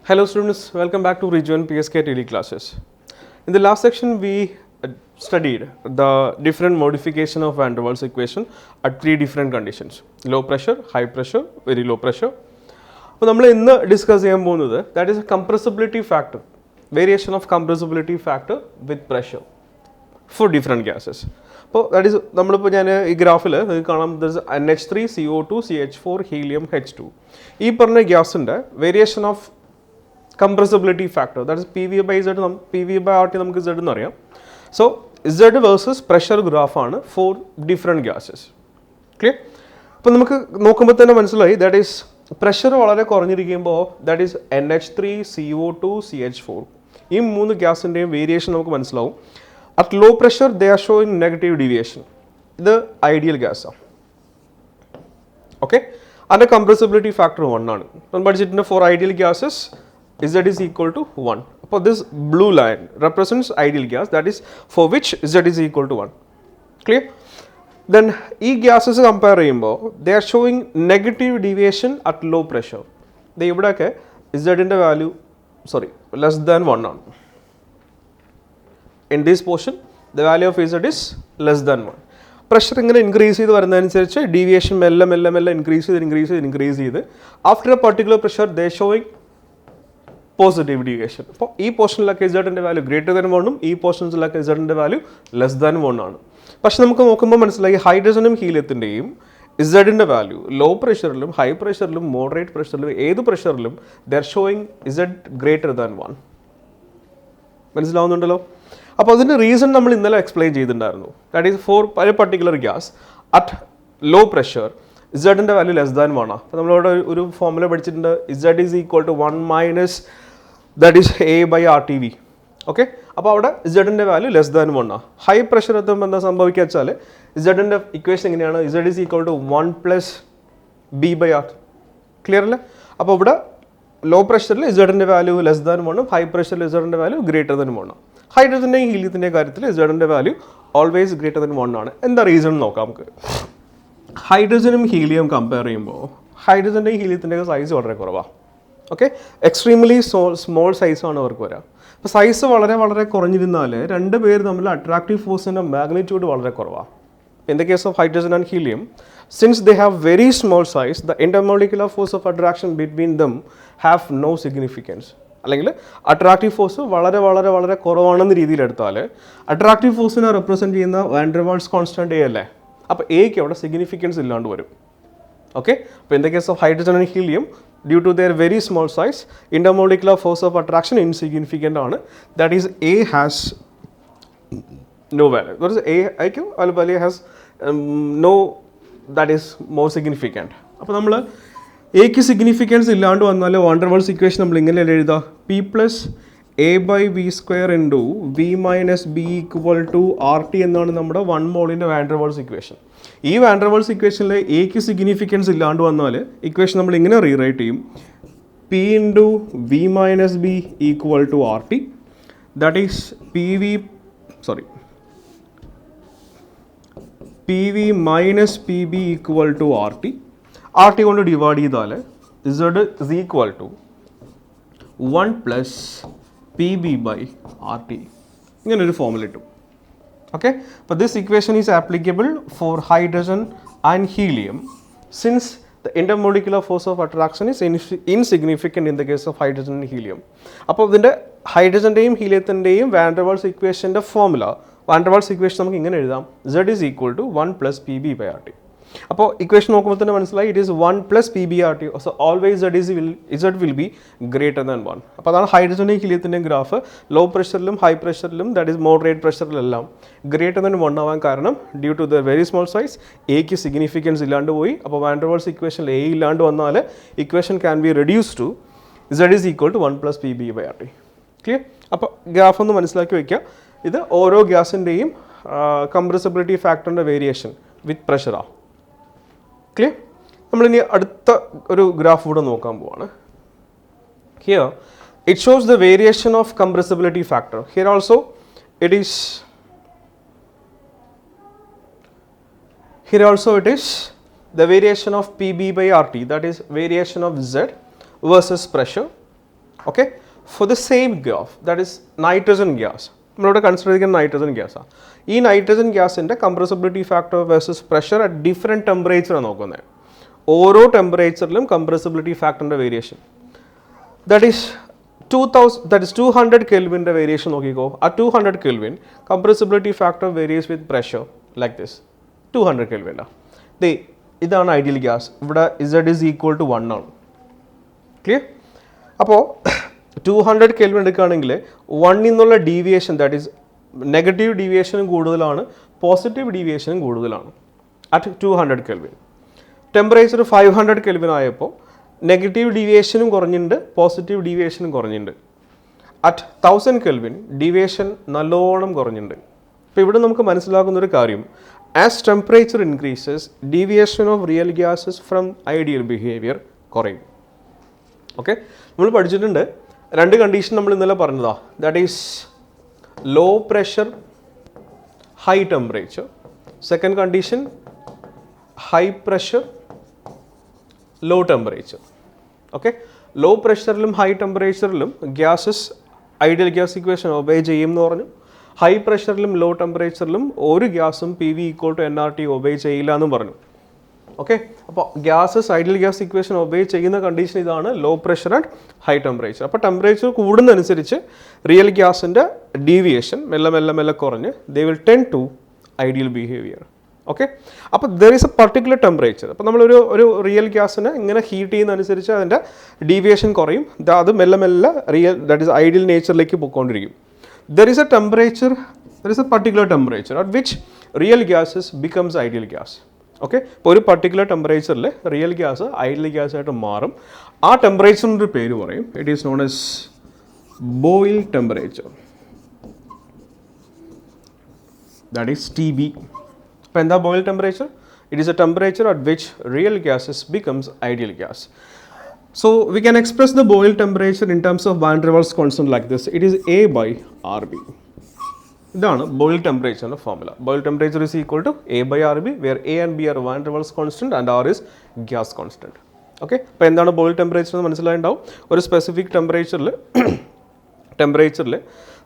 Hello students, welcome back to Rejoin PSK Daily Classes. In the last section we studied the different modification of van der Waals equation at three different conditions: low pressure, high pressure, very low pressure. അപ്പോൾ നമ്മൾ ഇന്ന് discuss ചെയ്യാൻ പോകുന്നത് that is a compressibility factor, variation of compressibility factor with pressure for different gases. അപ്പോൾ that is നമ്മളിപ്പോൾ ഞാൻ ഈ ഗ്രാഫിൽ കാണാം NH3, CO2, CH4, helium, H2. ഈ പറഞ്ഞ ഗ്യാസിൻ്റെ variation of compressibility factor, that is PV by Z, PV by RT നമുക്ക് Z എന്ന് അറിയാം. So Z versus pressure graph ആണ് for different gases. Clear? അപ്പോൾ നമുക്ക് നോക്കുമ്പോൾ തന്നെ മനസ്സിലായി that is പ്രഷർ വളരെ കുറഞ്ഞിരിക്കുമ്പോൾ that is NH3, CO2, CH4 ഈ മൂന്ന് ഗ്യാസിൻ്റെയും വേരിയേഷൻ നമുക്ക് മനസ്സിലാവും. At low pressure they are showing negative deviation. ഇത് ഐഡിയൽ ഗ്യാസാണ്. ഓക്കെ, അതിൻ്റെ കംപ്രസിബിലിറ്റി ഫാക്ടർ 1 ആണ്. നമ്മൾ പഠിച്ചിട്ടുണ്ട് for ideal gases Z is equal to 1. അപ്പോൾ this blue line represents ideal gas, that is for which Z is equal to 1. Clear? Then ഈ gases compare ചെയ്യുമ്പോൾ they are showing negative deviation at low pressure. ദേ ഇവിടെയൊക്കെ Zൻ്റെ value less than 1 ആണ്. In this portion the value of Z is less than 1. Pressure ഇങ്ങനെ increase ചെയ്ത് വരുന്നതനുസരിച്ച് deviation മെല്ലെ മെല്ലെ മെല്ലെ ഇൻക്രീസ് ചെയ്ത് after a particular pressure they showing positive deviation. അപ്പോൾ ഈ പോർഷനിലൊക്കെ ഇസഡിൻ്റെ വാല്യൂ ഗ്രേറ്റർ ദാൻ 1ഉം ഈ പോർഷൻസിലൊക്കെ ഇസഡിൻ്റെ വാല്യൂ ലെസ് ദാൻ 1 ആണ്. പക്ഷെ നമുക്ക് നോക്കുമ്പോൾ മനസ്സിലായി ഹൈഡ്രജനും ഹീലിയത്തിൻ്റെയും ഇസഡിൻ്റെ വാല്യൂ ലോ പ്രഷറിലും ഹൈ പ്രഷറിലും മോഡറേറ്റ് പ്രഷറിലും ഏത് പ്രഷറിലും they are showing Z greater than 1. മനസ്സിലാവുന്നുണ്ടല്ലോ? അപ്പോൾ അതിൻ്റെ റീസൺ നമ്മൾ ഇന്നലെ എക്സ്പ്ലെയിൻ ചെയ്തിട്ടുണ്ടായിരുന്നു. That is for a particular gas at low pressure ഇസഡിൻ്റെ വാല്യൂ ലെസ് ദാൻ 1 ആണ്. അപ്പോൾ നമ്മളവിടെ ഒരു ഫോർമുല പഠിച്ചിട്ടുണ്ട്, Z is equal to 1 minus that is a by R T V. Okay, അപ്പോൾ അവിടെ ഇസഡിൻ്റെ വാല്യൂ ലെസ് ദാൻ 1 ആണ്. ഹൈ പ്രഷർ എത്തുമ്പോൾ എന്താ സംഭവിക്കുക വെച്ചാൽ ഇസഡിൻ്റെ ഇക്വേഷൻ എങ്ങനെയാണ്? Z is equal to 1 plus b by R. Clear അല്ലേ? അപ്പോൾ ഇവിടെ ലോ പ്രഷറിൽ ഇസഡിൻ്റെ വാല്യൂ ലെസ് ദാൻ 1ഉം ഹൈ പ്രഷറിൽ ഇസഡിൻ്റെ വാല്യൂ ഗ്രേറ്റർ ദാൻ 1 ആണ്. ഹൈഡ്രജൻ്റെയും ഹീലിയത്തിൻ്റെയും കാര്യത്തിൽ ഇസഡിൻ്റെ വാല്യൂ ഓൾവേസ് ഗ്രേറ്റർ ദാൻ 1 ആണ്. എന്താ റീസൺ നോക്കാം നമുക്ക്. ഹൈഡ്രജനും ഹീലിയം കമ്പയർ ചെയ്യുമ്പോൾ ഹൈഡ്രജൻ്റെയും ഹീലിയത്തിൻ്റെയൊക്കെ സൈസ് വളരെ കുറവാണ്. ഓക്കെ, എക്സ്ട്രീംലി സ്മോൾ സൈസാണ് അവർക്ക് വരിക. അപ്പോൾ സൈസ് വളരെ വളരെ കുറഞ്ഞിരുന്നാൽ രണ്ട് പേര് തമ്മിൽ അട്രാക്റ്റീവ് ഫോഴ്സിൻ്റെ മാഗ്നിറ്റ്യൂഡ് വളരെ കുറവാണ്. In the case of hydrogen and helium, since they have very small size, the intermolecular force of attraction between them have no significance. അല്ലെങ്കിൽ അട്രാക്റ്റീവ് ഫോഴ്സ് വളരെ വളരെ വളരെ കുറവാണെന്ന രീതിയിലെടുത്താൽ അട്രാക്റ്റീവ് ഫോഴ്സിനെ റെപ്രസെൻറ്റ് ചെയ്യുന്ന van der Waals constant A അല്ലേ? അപ്പോൾ എക്ക് അവിടെ സിഗ്നിഫിക്കൻസ് ഇല്ലാണ്ട് വരും. ഓക്കെ, അപ്പോൾ in the case of hydrogen and helium due to their very small size intermolecular force of attraction insignificant ആണ്. That is a has no value. That is a IQ അതുപോലെ has no that is more significant. അപ്പോൾ നമ്മൾ എക്ക് significance ഇല്ലാണ്ട് വന്നാൽ van der Waals equation നമ്മൾ ഇങ്ങനെയല്ലേ എഴുതുക? P plus A by V square into V minus B equal to R T എന്നാണ് നമ്മുടെ 1 മോളിൻ്റെ വാൻ ഡെർ വാൾസ് ഇക്വേഷൻ. ഈ വാൻ ഡെർ വാൾസ് ഇക്വേഷനിൽ എക്ക് സിഗ്നിഫിക്കൻസ് ഇല്ലാണ്ട് വന്നാൽ ഇക്വേഷൻ നമ്മൾ ഇങ്ങനെ റീറൈറ്റ് ചെയ്യും: P into V minus B equal to R T. That is P V minus P B equal to R T. ആർ ടി കൊണ്ട് ഡിവൈഡ് ചെയ്താൽ Z is equal to 1 plus P B by R T. ഇങ്ങനൊരു formula കിട്ടും. Okay, അപ്പോൾ this equation is applicable for hydrogen and helium since the intermolecular force of attraction is insignificant in the case of hydrogen and helium. അപ്പോൾ ഇതിൻ്റെ ഹൈഡ്രജൻ്റെയും ഹീലിയത്തിൻ്റെയും van der Waals ഇക്വേഷൻ്റെ formula, van der Waals equation നമുക്ക് ഇങ്ങനെ എഴുതാം: Z is equal to 1 plus P B by R T. അപ്പോൾ equation നോക്കുമ്പോൾ തന്നെ മനസ്സിലായി it is 1 plus P b R T. So always Z will be greater than 1. അപ്പോൾ അതാണ് ഹൈഡ്രജൻ്റെയും ഹീലിയത്തിൻ്റെയും ഗ്രാഫ് ലോ പ്രഷറിലും ഹൈ പ്രഷറിലും ദാറ്റ് ഈസ് മോഡറേറ്റ് പ്രഷറിലെല്ലാം ഗ്രേറ്റർ ദാൻ 1 ആവാൻ കാരണം due to the very small size എക്ക് സിഗ്നിഫിക്കൻസ് ഇല്ലാണ്ട് പോയി. അപ്പോൾ വാൻ ഡെർ വാൾസ് ഇക്വേഷനിൽ എ ഇല്ലാണ്ട് വന്നാൽ equation can be reduce to Z is equal to 1 plus P B by R T. Clear? അപ്പോൾ ഗ്രാഫ് ഒന്ന് മനസ്സിലാക്കി വയ്ക്കുക. ഇത് ഓരോ ഗ്യാസിൻ്റെയും കംപ്രസിബിലിറ്റി ഫാക്ടറിൻ്റെ വേരിയേഷൻ വിത്ത് പ്രഷറാണ്. ക്ലിയർ? നമ്മളിനി അടുത്ത ഒരു ഗ്രാഫ് കൂടെ നോക്കാൻ പോവാണ്. Here it shows the variation of compressibility factor. Here also it is the variation of PB by RT, that is variation of Z versus pressure. Okay, for the same gas, that is nitrogen gas, നമ്മളിവിടെ consider ചെയ്യുന്ന nitrogen ഗ്യാസാണ്. ഈ nitrogen ഗ്യാസിൻ്റെ compressibility factor versus pressure at different ടെമ്പറേച്ചറാണ് നോക്കുന്നത്. ഓരോ ടെമ്പറേച്ചറിലും compressibility ഫാക്ടറിൻ്റെ വേരിയേഷൻ ദാറ്റ് ഈസ് 200 കെൽവിൻ്റെ വേരിയേഷൻ നോക്കിക്കോ. ആ 200 kelvin compressibility factor varies with pressure like this 200 കെൽവിനാണ്. ഇതാണ് ഐഡിയൽ ഗ്യാസ്. ഇവിടെ Z is equal to 1 ആണ്. ക്ലിയർ? അപ്പോൾ 200 കെൽവിൻ എടുക്കുകയാണെങ്കിൽ 1 എന്നുള്ള ഡീവിയേഷൻ ദാറ്റ് ഈസ് നെഗറ്റീവ് ഡീവിയേഷനും കൂടുതലാണ്, പോസിറ്റീവ് ഡീവിയേഷനും കൂടുതലാണ് അറ്റ് 200 കെൽവിൻ. ടെമ്പറേച്ചർ 500 കെൽവിൻ ആയപ്പോൾ നെഗറ്റീവ് ഡീവിയേഷനും കുറഞ്ഞിട്ടുണ്ട്, പോസിറ്റീവ് ഡീവിയേഷനും കുറഞ്ഞിട്ടുണ്ട്. അറ്റ് 1000 കെൽവിൻ ഡീവിയേഷൻ നല്ലോണം കുറഞ്ഞിട്ടുണ്ട്. അപ്പോൾ ഇവിടെ നമുക്ക് മനസ്സിലാക്കുന്ന ഒരു കാര്യം, as temperature increases deviation of real gases from ideal behaviour കുറയും. ഓക്കെ, നമ്മൾ പഠിച്ചിട്ടുണ്ട് രണ്ട് കണ്ടീഷൻ നമ്മൾ ഇന്നലെ പറഞ്ഞതാ. That is low pressure high temperature. Second condition high pressure low temperature. Okay, low പ്രഷറിലും ഹൈ ടെമ്പറേച്ചറിലും gases ideal gas equation obey ചെയ്യും എന്ന് പറഞ്ഞു. ഹൈ പ്രഷറിലും ലോ ടെമ്പറേച്ചറിലും ഒരു ഗ്യാസും PV = nRT ഒബേ ചെയ്യില്ല എന്നും പറഞ്ഞു. ഓക്കെ, അപ്പോൾ gases ideal gas equation obey ചെയ്യുന്ന കണ്ടീഷൻ ഇതാണ്, low pressure and high temperature. അപ്പോൾ ടെമ്പറേച്ചർ കൂടുന്നതനുസരിച്ച് റിയൽ ഗ്യാസിൻ്റെ ഡീവിയേഷൻ മെല്ലെ മെല്ലെ മെല്ലെ കുറഞ്ഞ് they will tend to ideal behaviour. Okay, അപ്പോൾ there is a particular temperature. അപ്പോൾ നമ്മളൊരു റിയൽ ഗ്യാസിനെ ഇങ്ങനെ ഹീറ്റ് ചെയ്യുന്നതനുസരിച്ച് അതിൻ്റെ ഡീവിയേഷൻ കുറയും, അത് മെല്ലെ മെല്ലെ റിയൽ ദാറ്റ് ഈസ് ഐഡിയൽ നേച്ചറിലേക്ക് പോയിക്കൊണ്ടിരിക്കും. There is a particular temperature at which real gases becomes ideal gas. Okay, ഇപ്പോൾ ഒരു പർട്ടിക്കുലർ ടെമ്പറേച്ചറിൽ റിയൽ ഗ്യാസ് ഐഡിയൽ ഗ്യാസ് ആയിട്ട് മാറും. ആ ടെമ്പറേച്ചറിൻ്റെ ഒരു പേര് പറയും, it is known as Boyle temperature, that is TB. അപ്പോൾ എന്താ Boyle temperature? It is a temperature at which real gases becomes ideal gas. So we can express the boil temperature in terms of van der Waals constant like this. It is A/RB. ഇതാണ് Boyle ടെമ്പറേച്ചറിൻ്റെ formula. Boyle temperature is equal to A/RB, where A and B are van der Waals constant and R is gas constant. Okay, അപ്പോൾ എന്താണ് boil temperature എന്ന് മനസ്സിലായിട്ടുണ്ടാവും. ഒരു specific ടെമ്പറേച്ചറിൽ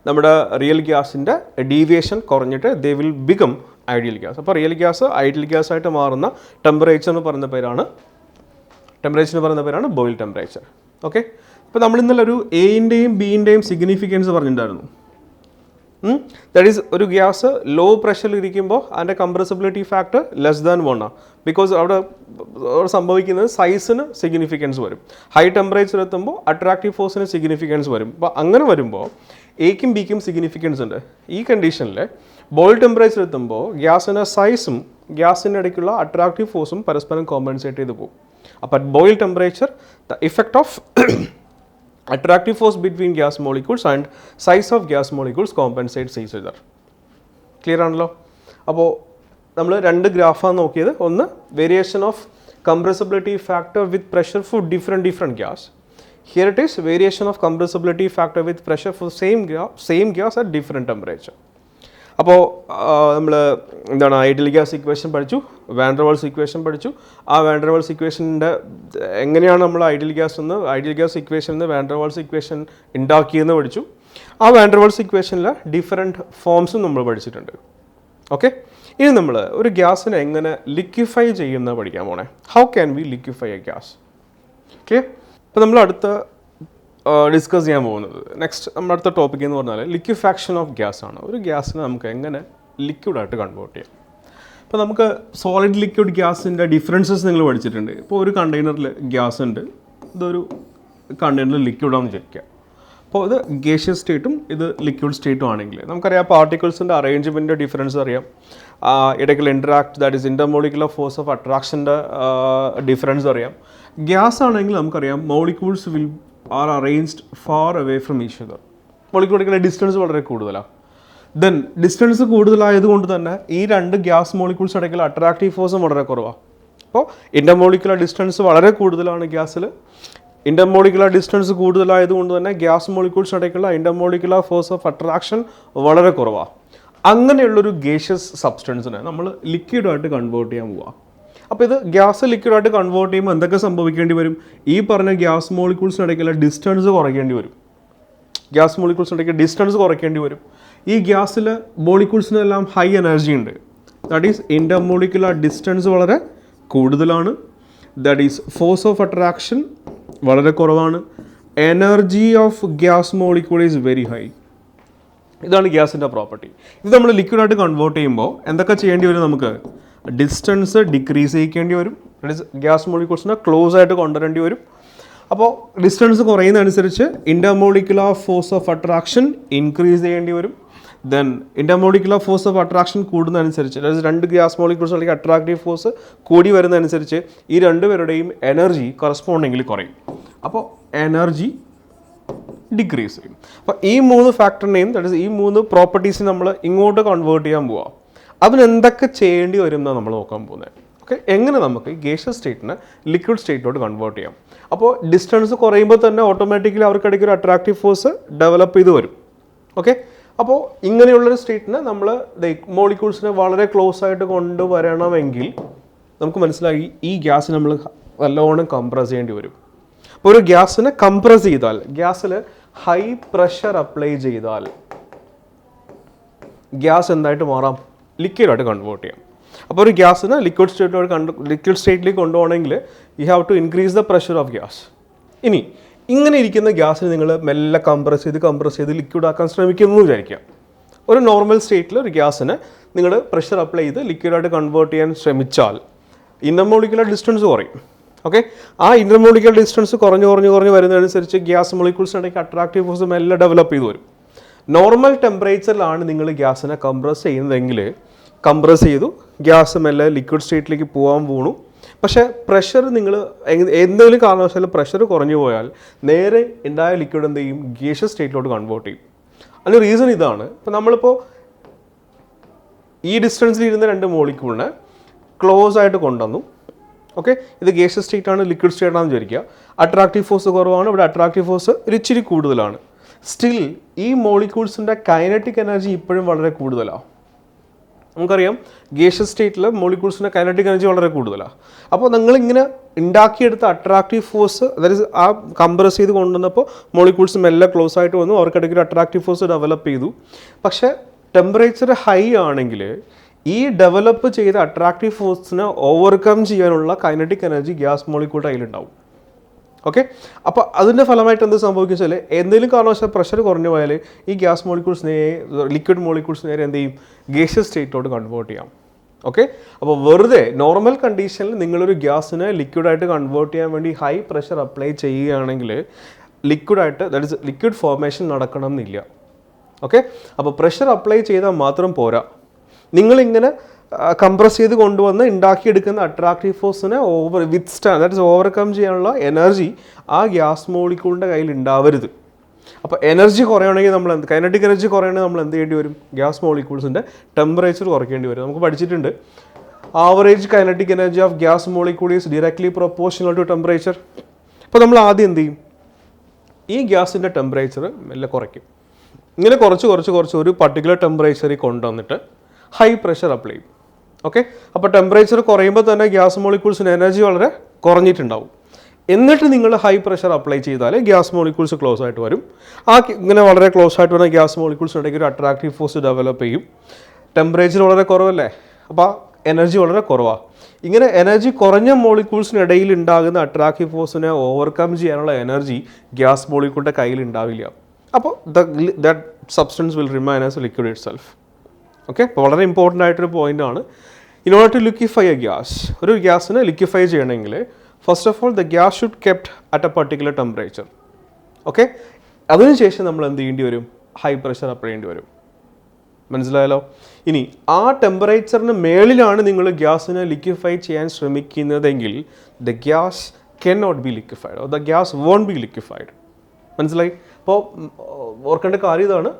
നമ്മുടെ real ഗ്യാസിൻ്റെ ഡീവിയേഷൻ കുറഞ്ഞിട്ട് they will become ideal gas. അപ്പോൾ റിയൽ ഗ്യാസ് ഐഡിയൽ ഗ്യാസ് ആയിട്ട് മാറുന്ന ടെമ്പറേച്ചറിന് പറയുന്ന പേരാണ് ബോയിൽ ടെമ്പറേച്ചർ. ഓക്കെ, അപ്പോൾ നമ്മൾ ഇന്നലെ ഒരു എൻ്റെയും ബിൻ്റെയും സിഗ്നിഫിക്കൻസ് പറഞ്ഞിട്ടുണ്ടായിരുന്നു. ദാറ്റ് ഈസ് ഒരു ഗ്യാസ് ലോ പ്രഷറിൽ ഇരിക്കുമ്പോൾ അതിൻ്റെ കംപ്രസിബിലിറ്റി ഫാക്ടർ <1 ആണ്. ബിക്കോസ് അവിടെ സംഭവിക്കുന്നത് സൈസിന് സിഗ്നിഫിക്കൻസ് വരും. ഹൈ ടെമ്പറേച്ചർ എത്തുമ്പോൾ അട്രാക്റ്റീവ് ഫോഴ്സിന് സിഗ്നിഫിക്കൻസ് വരും. അപ്പോൾ അങ്ങനെ വരുമ്പോൾ എക്കും ബിക്കും സിഗ്നിഫിക്കൻസ് ഉണ്ട്. ഈ കണ്ടീഷനിൽ ബോയിൽ ടെമ്പറേച്ചർ എത്തുമ്പോൾ ഗ്യാസിൻ്റെ സൈസും ഗ്യാസിൻ്റെ ഇടയ്ക്കുള്ള അട്രാക്റ്റീവ് ഫോഴ്സും പരസ്പരം കോമ്പൻസേറ്റ് ചെയ്ത് പോകും. അപ്പോൾ at boil temperature, the effect of attractive force between gas molecules and size of gas molecules compensates each other. Clear ആണല്ലോ? അപ്പോൾ നമ്മൾ രണ്ട് ഗ്രാഫാണ് നോക്കിയത്. ഒന്ന് variation of compressibility factor with pressure four different gas. Here it is variation of compressibility factor with pressure four same gas at different temperature. അപ്പോൾ നമ്മൾ എന്താണ് ideal gas equation പഠിച്ചു, വാൻ ഡെർ വാൾസ് ഇക്വേഷൻ പഠിച്ചു. ആ van der Waals ഇക്വേഷൻ്റെ എങ്ങനെയാണ് നമ്മൾ ideal gas equation നിന്ന് van der Waals equation ഉണ്ടാക്കിയെന്ന് പഠിച്ചു. ആ വാൻ ഡെർ വാൾസ് ഇക്വേഷനിലെ ഡിഫറെൻറ്റ് ഫോംസും നമ്മൾ പഠിച്ചിട്ടുണ്ട്. ഓക്കെ, ഇനി നമ്മൾ ഒരു ഗ്യാസിനെ എങ്ങനെ ലിക്വിഫൈ ചെയ്യുന്നത് പഠിക്കാൻ പോണേ. How can we liquefy a gas? Clear? അപ്പോൾ നമ്മൾ അടുത്ത ഡിസ്കസ് ചെയ്യാൻ പോകുന്നത് നെക്സ്റ്റ് നമ്മുടെ അടുത്ത ടോപ്പിക് എന്ന് പറഞ്ഞാൽ ലിക്വിഫാക്ഷൻ ഓഫ് ഗ്യാസ് ആണ്. ഒരു ഗ്യാസിനെ നമുക്ക് എങ്ങനെ ലിക്വിഡായിട്ട് കൺവേർട്ട് ചെയ്യാം. അപ്പോൾ നമുക്ക് സോളിഡ് ലിക്വിഡ് ഗ്യാസിൻ്റെ ഡിഫറൻസസ് നിങ്ങൾ പഠിച്ചിട്ടുണ്ട്. ഇപ്പോൾ ഒരു കണ്ടെയ്നറിൽ ഗ്യാസ് ഉണ്ട്, ഇതൊരു കണ്ടെയ്നറിൽ ലിക്വിഡാണെന്ന് വിചാരിക്കുക. അപ്പോൾ ഇത് ഗേഷ്യസ് സ്റ്റേറ്റും ഇത് ലിക്വിഡ് സ്റ്റേറ്റും ആണെങ്കിൽ നമുക്കറിയാം പാർട്ടിക്കിൾസിൻ്റെ അറേഞ്ച്മെൻറ്റ് ഡിഫറൻസ് അറിയാം, ഇടയ്ക്കുള്ള interact that is intermolecular force of അട്രാക്ഷൻ്റെ ഡിഫറൻസ് അറിയാം. ഗ്യാസ് ആണെങ്കിൽ നമുക്കറിയാം molecules will are arranged far away from each other. മോളിക്യൂളിലേക്കുള്ള ഡിസ്റ്റൻസ് വളരെ കൂടുതലാണ്. ദെൻ ഡിസ്റ്റൻസ് കൂടുതലായതുകൊണ്ട് തന്നെ ഈ രണ്ട് ഗ്യാസ് മോളിക്യൂൾസ് ഇടയ്ക്കുള്ള അട്രാക്റ്റീവ് ഫോഴ്സും വളരെ കുറവാണ്. അപ്പോൾ ഇൻ്റർമോളിക്കുലർ ഡിസ്റ്റൻസ് വളരെ കൂടുതലാണ് ഗ്യാസിൽ. ഇൻ്റർമോളിക്കുലർ ഡിസ്റ്റൻസ് കൂടുതലായതുകൊണ്ട് തന്നെ ഗ്യാസ് മോളിക്യൂൾസ് ഇടയ്ക്കുള്ള ഇൻ്റർമോളിക്കുലർ ഫോഴ്സ് ഓഫ് അട്രാക്ഷൻ വളരെ കുറവാണ്. അങ്ങനെയുള്ളൊരു ഗേഷ്യസ് സബ്സ്റ്റൻസിനെ നമ്മൾ ലിക്വിഡായിട്ട് കൺവേർട്ട് ചെയ്യാൻ പോവുക. അപ്പോൾ ഇത് ഗ്യാസ് ലിക്വിഡായിട്ട് കൺവേർട്ട് ചെയ്യുമ്പോൾ എന്തൊക്കെ സംഭവിക്കേണ്ടി വരും? ഈ പറഞ്ഞ ഗ്യാസ് മോളിക്യൂൾസിനിടയ്ക്കുള്ള ഡിസ്റ്റൻസ് കുറയ്ക്കേണ്ടി വരും. ഗ്യാസ് മോളിക്യൂൾസിനിടയ്ക്ക് ഡിസ്റ്റൻസ് കുറയ്ക്കേണ്ടി വരും. ഈ ഗ്യാസിൽ മോളിക്യൂൾസിനെല്ലാം ഹൈ എനർജി ഉണ്ട്. ദാറ്റ് ഈസ് ഇൻ്റർമോളിക്കുലർ ഡിസ്റ്റൻസ് വളരെ കൂടുതലാണ്. That is force of attraction വളരെ കുറവാണ്. Energy of gas molecule is very high. ഇതാണ് ഗ്യാസിൻ്റെ പ്രോപ്പർട്ടി. ഇത് നമ്മൾ ലിക്വിഡായിട്ട് കൺവേർട്ട് ചെയ്യുമ്പോൾ എന്തൊക്കെ ചെയ്യേണ്ടി വരും? നമുക്ക് ഡിസ്റ്റൻസ് ഡിക്രീസ് ചെയ്യിക്കേണ്ടി വരും. ദാറ്റ് ഈസ് ഗ്യാസ് മോളിക്യൂൾസിനെ ക്ലോസ് ആയിട്ട് കൊണ്ടുവരേണ്ടി വരും. അപ്പോൾ ഡിസ്റ്റൻസ് കുറയുന്നതനുസരിച്ച് intermolecular force of attraction increase ചെയ്യേണ്ടി വരും. Then intermolecular force of attraction കൂടുന്നതനുസരിച്ച്, അതായത് രണ്ട് ഗ്യാസ് മോളിക്യൂൾസ് അല്ലെങ്കിൽ അട്രാക്റ്റീവ് ഫോഴ്സ് കൂടി വരുന്നതനുസരിച്ച് ഈ രണ്ടുപേരുടെയും എനർജി കറസ്പോണ്ടിങ്ങിൽ കുറയും. അപ്പോൾ എനർജി ഡിക്രീസ് ചെയ്യും. അപ്പോൾ ഈ 3 ഫാക്ടറിനെയും, ദാറ്റ് ഈസ് ഈ 3 പ്രോപ്പർട്ടീസിനെ നമ്മൾ ഇങ്ങോട്ട് കൺവേർട്ട് ചെയ്യാൻ പോവാം. അതിനെന്തൊക്കെ ചെയ്യേണ്ടി വരും എന്നാണ് നമ്മൾ നോക്കാൻ പോകുന്നത്. ഓക്കെ, എങ്ങനെ നമുക്ക് ഗേഷ്യസ് സ്റ്റേറ്റിനെ ലിക്വിഡ് സ്റ്റേറ്റിലോട്ട് കൺവേർട്ട് ചെയ്യാം? അപ്പോൾ ഡിസ്റ്റൻസ് കുറയുമ്പോൾ തന്നെ ഓട്ടോമാറ്റിക്കലി അവർക്കിടയ്ക്ക് ഒരു അട്രാക്റ്റീവ് ഫോഴ്സ് ഡെവലപ്പ് ചെയ്ത് വരും. ഓക്കെ, അപ്പോൾ ഇങ്ങനെയുള്ളൊരു സ്റ്റേറ്റിനെ നമ്മൾ മോളിക്യൂൾസിനെ വളരെ ക്ലോസ് ആയിട്ട് കൊണ്ടുവരണമെങ്കിൽ നമുക്ക് മനസ്സിലായി ഈ ഗ്യാസ് നമ്മൾ നല്ലോണം കംപ്രസ് ചെയ്യേണ്ടി വരും. അപ്പോൾ ഒരു ഗ്യാസിനെ കംപ്രസ് ചെയ്താൽ, ഗ്യാസിൽ ഹൈ പ്രഷർ അപ്ലൈ ചെയ്താൽ ഗ്യാസ് എന്തായിട്ട് മാറാം? ലിക്വിഡായിട്ട് കൺവേർട്ട് ചെയ്യാം. അപ്പോൾ ഒരു ഗ്യാസിനെ ലിക്വിഡ് സ്റ്റേറ്റിലേക്ക് കൊണ്ടുപോകണമെങ്കിൽ you have to increase the pressure of gas. ഇനി ഇങ്ങനെ ഇരിക്കുന്ന ഗ്യാസിന് നിങ്ങൾ മെല്ലെ കംപ്രസ് ചെയ്ത് ലിക്വിഡാക്കാൻ ശ്രമിക്കുന്നു വിചാരിക്കുക. ഒരു നോർമൽ സ്റ്റേറ്റിൽ ഒരു ഗ്യാസിന് നിങ്ങൾ പ്രഷർ അപ്ലൈ ചെയ്ത് ലിക്വിഡായിട്ട് കൺവേർട്ട് ചെയ്യാൻ ശ്രമിച്ചാൽ ഇൻ്റർമോളിക്കുലർ ഡിസ്റ്റൻസ് കുറയും. ഓക്കെ, ആ ഇൻ്റർമോളിക്കുലർ ഡിസ്റ്റൻസ് കുറഞ്ഞ് വരുന്നതനുസരിച്ച് ഗ്യാസ് മോളിക്യൂൾസിനിടയ്ക്ക് അട്രാക്റ്റീവ് ഫോഴ്സ് മെല്ലെ ഡെവലപ്പ് ചെയ്ത് വരും. നോർമൽ ടെമ്പറേച്ചറിലാണ് നിങ്ങൾ ഗ്യാസിനെ കംപ്രസ് ചെയ്യുന്നതെങ്കിൽ കംപ്രസ് ചെയ്തു, ഗ്യാസ് മെല്ലെ ലിക്വിഡ് സ്റ്റേറ്റിലേക്ക് പോകാൻ പോണു. പക്ഷേ പ്രഷർ നിങ്ങൾ എന്തെങ്കിലും കാരണവശാലും പ്രഷർ കുറഞ്ഞു പോയാൽ നേരെ ഉണ്ടായ ലിക്വിഡ് എന്ത് ചെയ്യും? ഗേഷ്യസ് സ്റ്റേറ്റിലോട്ട് കൺവേർട്ട് ചെയ്യും. അതിന് റീസൺ ഇതാണ്. ഇപ്പോൾ നമ്മളിപ്പോൾ ഈ ഡിസ്റ്റൻസിൽ ഇരുന്ന 2 മോളിക്യൂളിനെ ക്ലോസ് ആയിട്ട് കൊണ്ടുവന്നു. ഓക്കെ, ഇത് ഗേഷ്യസ് സ്റ്റേറ്റ് ആണ്, ലിക്വിഡ് സ്റ്റേറ്റ് ആണെന്ന് വിചാരിക്കുക. അട്രാക്റ്റീവ് ഫോഴ്സ് കുറവാണ്, ഇവിടെ അട്രാക്റ്റീവ് ഫോഴ്സ് ഇച്ചിരി കൂടുതലാണ്. സ്റ്റിൽ ഈ മോളിക്യൂൾസിൻ്റെ കൈനറ്റിക് എനർജി ഇപ്പോഴും വളരെ കൂടുതലാണ്. നമുക്കറിയാം ഗേഷ്യസ് സ്റ്റേറ്റിൽ മോളിക്യൂൾസിൻ്റെ കൈനറ്റിക് എനർജി വളരെ കൂടുതലാണ്. അപ്പോൾ നിങ്ങളിങ്ങനെ ഉണ്ടാക്കിയെടുത്ത അട്രാക്റ്റീവ് ഫോഴ്സ്, അതായത് ആ കംപ്രസ് ചെയ്ത് കൊണ്ടുവന്നപ്പോൾ മോളിക്യൂൾസ് മെല്ലെ ക്ലോസ് ആയിട്ട് വന്നു, അവർക്കിടയ്ക്ക് ഒരു അട്രാക്റ്റീവ് ഫോഴ്സ് ഡെവലപ്പ് ചെയ്തു. പക്ഷേ ടെമ്പറേച്ചർ ഹൈ ആണെങ്കിൽ ഈ ഡെവലപ്പ് ചെയ്ത അട്രാക്റ്റീവ് ഫോഴ്സിനെ ഓവർകം ചെയ്യാനുള്ള കൈനറ്റിക് എനർജി ഗ്യാസ് മോളിക്യൂളുടെ കയ്യിലുണ്ടാവും. ഓക്കെ, അപ്പോൾ അതിൻ്റെ ഫലമായിട്ട് എന്ത് സംഭവിക്കും വെച്ചാൽ എന്തെങ്കിലും കാരണവശാൽ പ്രഷർ കുറഞ്ഞു പോയാൽ ഈ ഗ്യാസ് മോളിക്യൂൾസ് ലിക്വിഡ് മോളിക്യൂൾസ് നേരെ എന്ത് ചെയ്യും? ഗേഷ്യസ് സ്റ്റേറ്റിലോട്ട് കൺവേർട്ട് ചെയ്യാം. ഓക്കെ, അപ്പോൾ വെറുതെ നോർമൽ കണ്ടീഷനിൽ നിങ്ങളൊരു ഗ്യാസിനെ ലിക്വിഡായിട്ട് കൺവേർട്ട് ചെയ്യാൻ വേണ്ടി ഹൈ പ്രഷർ അപ്ലൈ ചെയ്യുകയാണെങ്കിൽ ലിക്വിഡായിട്ട്, ദാറ്റ് ഇസ് ലിക്വിഡ് ഫോർമേഷൻ നടക്കണം എന്നില്ല. ഓക്കെ, അപ്പോൾ പ്രഷർ അപ്ലൈ ചെയ്താൽ മാത്രം പോരാ, നിങ്ങളിങ്ങനെ കംപ്രസ് ചെയ്ത് കൊണ്ടുവന്ന് ഉണ്ടാക്കിയെടുക്കുന്ന അട്രാക്റ്റീവ് ഫോഴ്സിനെ ദാറ്റ് ഇസ് ഓവർകം ചെയ്യാനുള്ള എനർജി ആ ഗ്യാസ് മോളിക്യൂളിൻ്റെ കയ്യിൽ ഉണ്ടാവരുത്. അപ്പോൾ എനർജി കുറയണമെങ്കിൽ നമ്മൾ കൈനറ്റിക് എനർജി കുറയണമെങ്കിൽ നമ്മൾ എന്ത് ചെയ്യേണ്ടി വരും? ഗ്യാസ് മോളിക്യൂൾസിൻ്റെ ടെമ്പറേച്ചർ കുറയ്ക്കേണ്ടി വരും. നമുക്ക് പഠിച്ചിട്ടുണ്ട് average kinetic energy of gas molecule is directly proportional to temperature. അപ്പോൾ നമ്മൾ ആദ്യം എന്ത് ചെയ്യും? ഈ ഗ്യാസിൻ്റെ ടെമ്പറേച്ചർ മെല്ലെ കുറയ്ക്കും. ഇങ്ങനെ കുറച്ച് ഒരു പർട്ടിക്കുലർ ടെമ്പറേച്ചറിൽ കൊണ്ടുവന്നിട്ട് ഹൈ പ്രഷർ അപ്ലൈ ചെയ്യും. ഓക്കെ, അപ്പോൾ ടെമ്പറേച്ചർ കുറയുമ്പോൾ തന്നെ ഗ്യാസ് മോളിക്യൂൾസിന് എനർജി വളരെ കുറഞ്ഞിട്ടുണ്ടാവും. എന്നിട്ട് നിങ്ങൾ ഹൈ പ്രഷർ അപ്ലൈ ചെയ്താൽ ഗ്യാസ് മോളിക്യൂൾസ് ക്ലോസ് ആയിട്ട് വരും. ഇങ്ങനെ വളരെ ക്ലോസ് ആയിട്ട് വരുന്ന ഗ്യാസ് മോളിക്യൂൾസിനിടയ്ക്ക് ഒരു അട്രാക്റ്റീവ് ഫോഴ്സ് ഡെവലപ്പ് ചെയ്യും. ടെമ്പറേച്ചർ വളരെ കുറവല്ലേ, അപ്പോൾ എനർജി വളരെ കുറവാണ്. ഇങ്ങനെ എനർജി കുറഞ്ഞ മോളിക്യൂൾസിനിടയിൽ ഉണ്ടാകുന്ന അട്രാക്റ്റീവ് ഫോഴ്സിനെ ഓവർകം ചെയ്യാനുള്ള എനർജി ഗ്യാസ് മോളിക്യൂളിൻ്റെ കയ്യിൽ ഉണ്ടാവില്ല. അപ്പോൾ that substance will remain as liquid itself. Okay, അപ്പോൾ വളരെ ഇമ്പോർട്ടൻ്റ് ആയിട്ടൊരു പോയിൻ്റാണ്. In order to liquefy a gas, ഒരു ഗ്യാസിനെ ലിക്വിഫൈ ചെയ്യണമെങ്കിൽ first of all the gas should kept at a particular temperature. Okay, അതിനുശേഷം നമ്മൾ എന്ത് ചെയ്യേണ്ടി വരും? ഹൈ പ്രഷർ അപ്ലൈ ചെയ്യേണ്ടി വരും. മനസ്സിലായല്ലോ? ഇനി ആ ടെമ്പറേച്ചറിന് മേളിലാണ് നിങ്ങൾ ഗ്യാസിനെ ലിക്വിഫൈ ചെയ്യാൻ ശ്രമിക്കുന്നതെങ്കിൽ the gas can not be liquefied, or the gas won't be liquefied. മനസ്സിലായി? അപ്പോൾ ഓർക്കേണ്ട കാര്യം ഇതാണ്,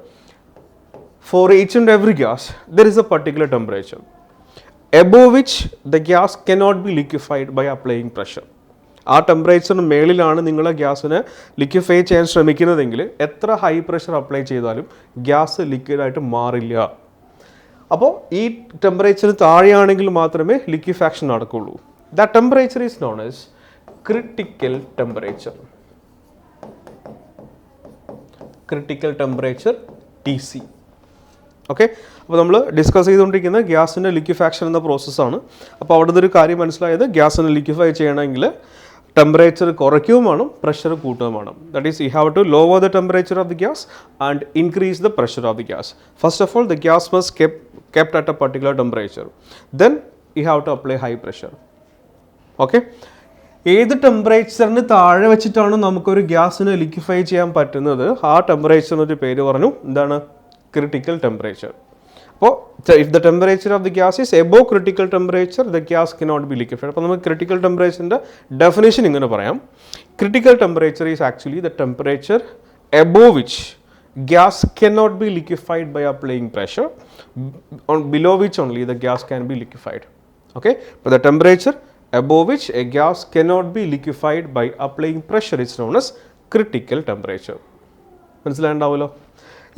for each and every gas there is a particular temperature above which the gas cannot be liquefied by applying pressure. ആ ടെമ്പറേച്ചറിന് മേളിലാണ് നിങ്ങൾ ഗ്യാസിനെ liquefy ചെയ്യാൻ ശ്രമിക്കുന്നതെങ്കിൽ എത്ര ഹൈ പ്രഷർ അപ്ലൈ ചെയ്താലും ഗ്യാസ് ലിക്വിഡായിട്ട് മാറില്ല. അപ്പോൾ ഈ ടെമ്പറേച്ചറിന് താഴെയാണെങ്കിൽ മാത്രമേ ലിക്വിഫാക്ഷൻ നടക്കുകയുള്ളൂ. That temperature is known as critical temperature. Critical temperature TC. Okay, അപ്പോൾ നമ്മൾ ഡിസ്കസ് ചെയ്തുകൊണ്ടിരിക്കുന്ന ഗ്യാസിൻ്റെ ലിക്വിഫാക്ഷൻ എന്ന പ്രോസസ്സാണ്. അപ്പോൾ അവിടുത്തെ ഒരു കാര്യം മനസ്സിലായത്, ഗ്യാസിനെ ലിക്വിഫൈ ചെയ്യണമെങ്കിൽ ടെമ്പറേച്ചർ കുറയ്ക്കുകയും വേണം, പ്രഷർ കൂട്ടുകയും വേണം. That is you have to lower the temperature of the gas and increase the pressure of the gas. First of all the gas must kept at a particular temperature. Then you have to apply high pressure. Okay, ഏത് ടെമ്പറേച്ചറിന് താഴെ വെച്ചിട്ടാണ് നമുക്കൊരു ഗ്യാസിനെ liquefy ചെയ്യാൻ പറ്റുന്നത്, ആ ടെമ്പറേച്ചറിനൊരു പേര് പറഞ്ഞു, എന്താണ്? Critical temperature. അപ്പോൾ if the temperature of the gas is above critical temperature the gas cannot be liquefied. അപ്പോൾ നമുക്ക് ക്രിട്ടിക്കൽ ടെമ്പറേച്ചറിൻ്റെ ഡെഫിനേഷൻ ഇങ്ങനെ പറയാം. Critical temperature is actually the temperature above which gas cannot be liquefied by applying pressure, on below which only the gas can be liquefied. Okay, but the temperature above which a gas cannot be liquefied by applying pressure is known as critical temperature. മനസ്സിലായിട്ടുണ്ടാവുമല്ലോ.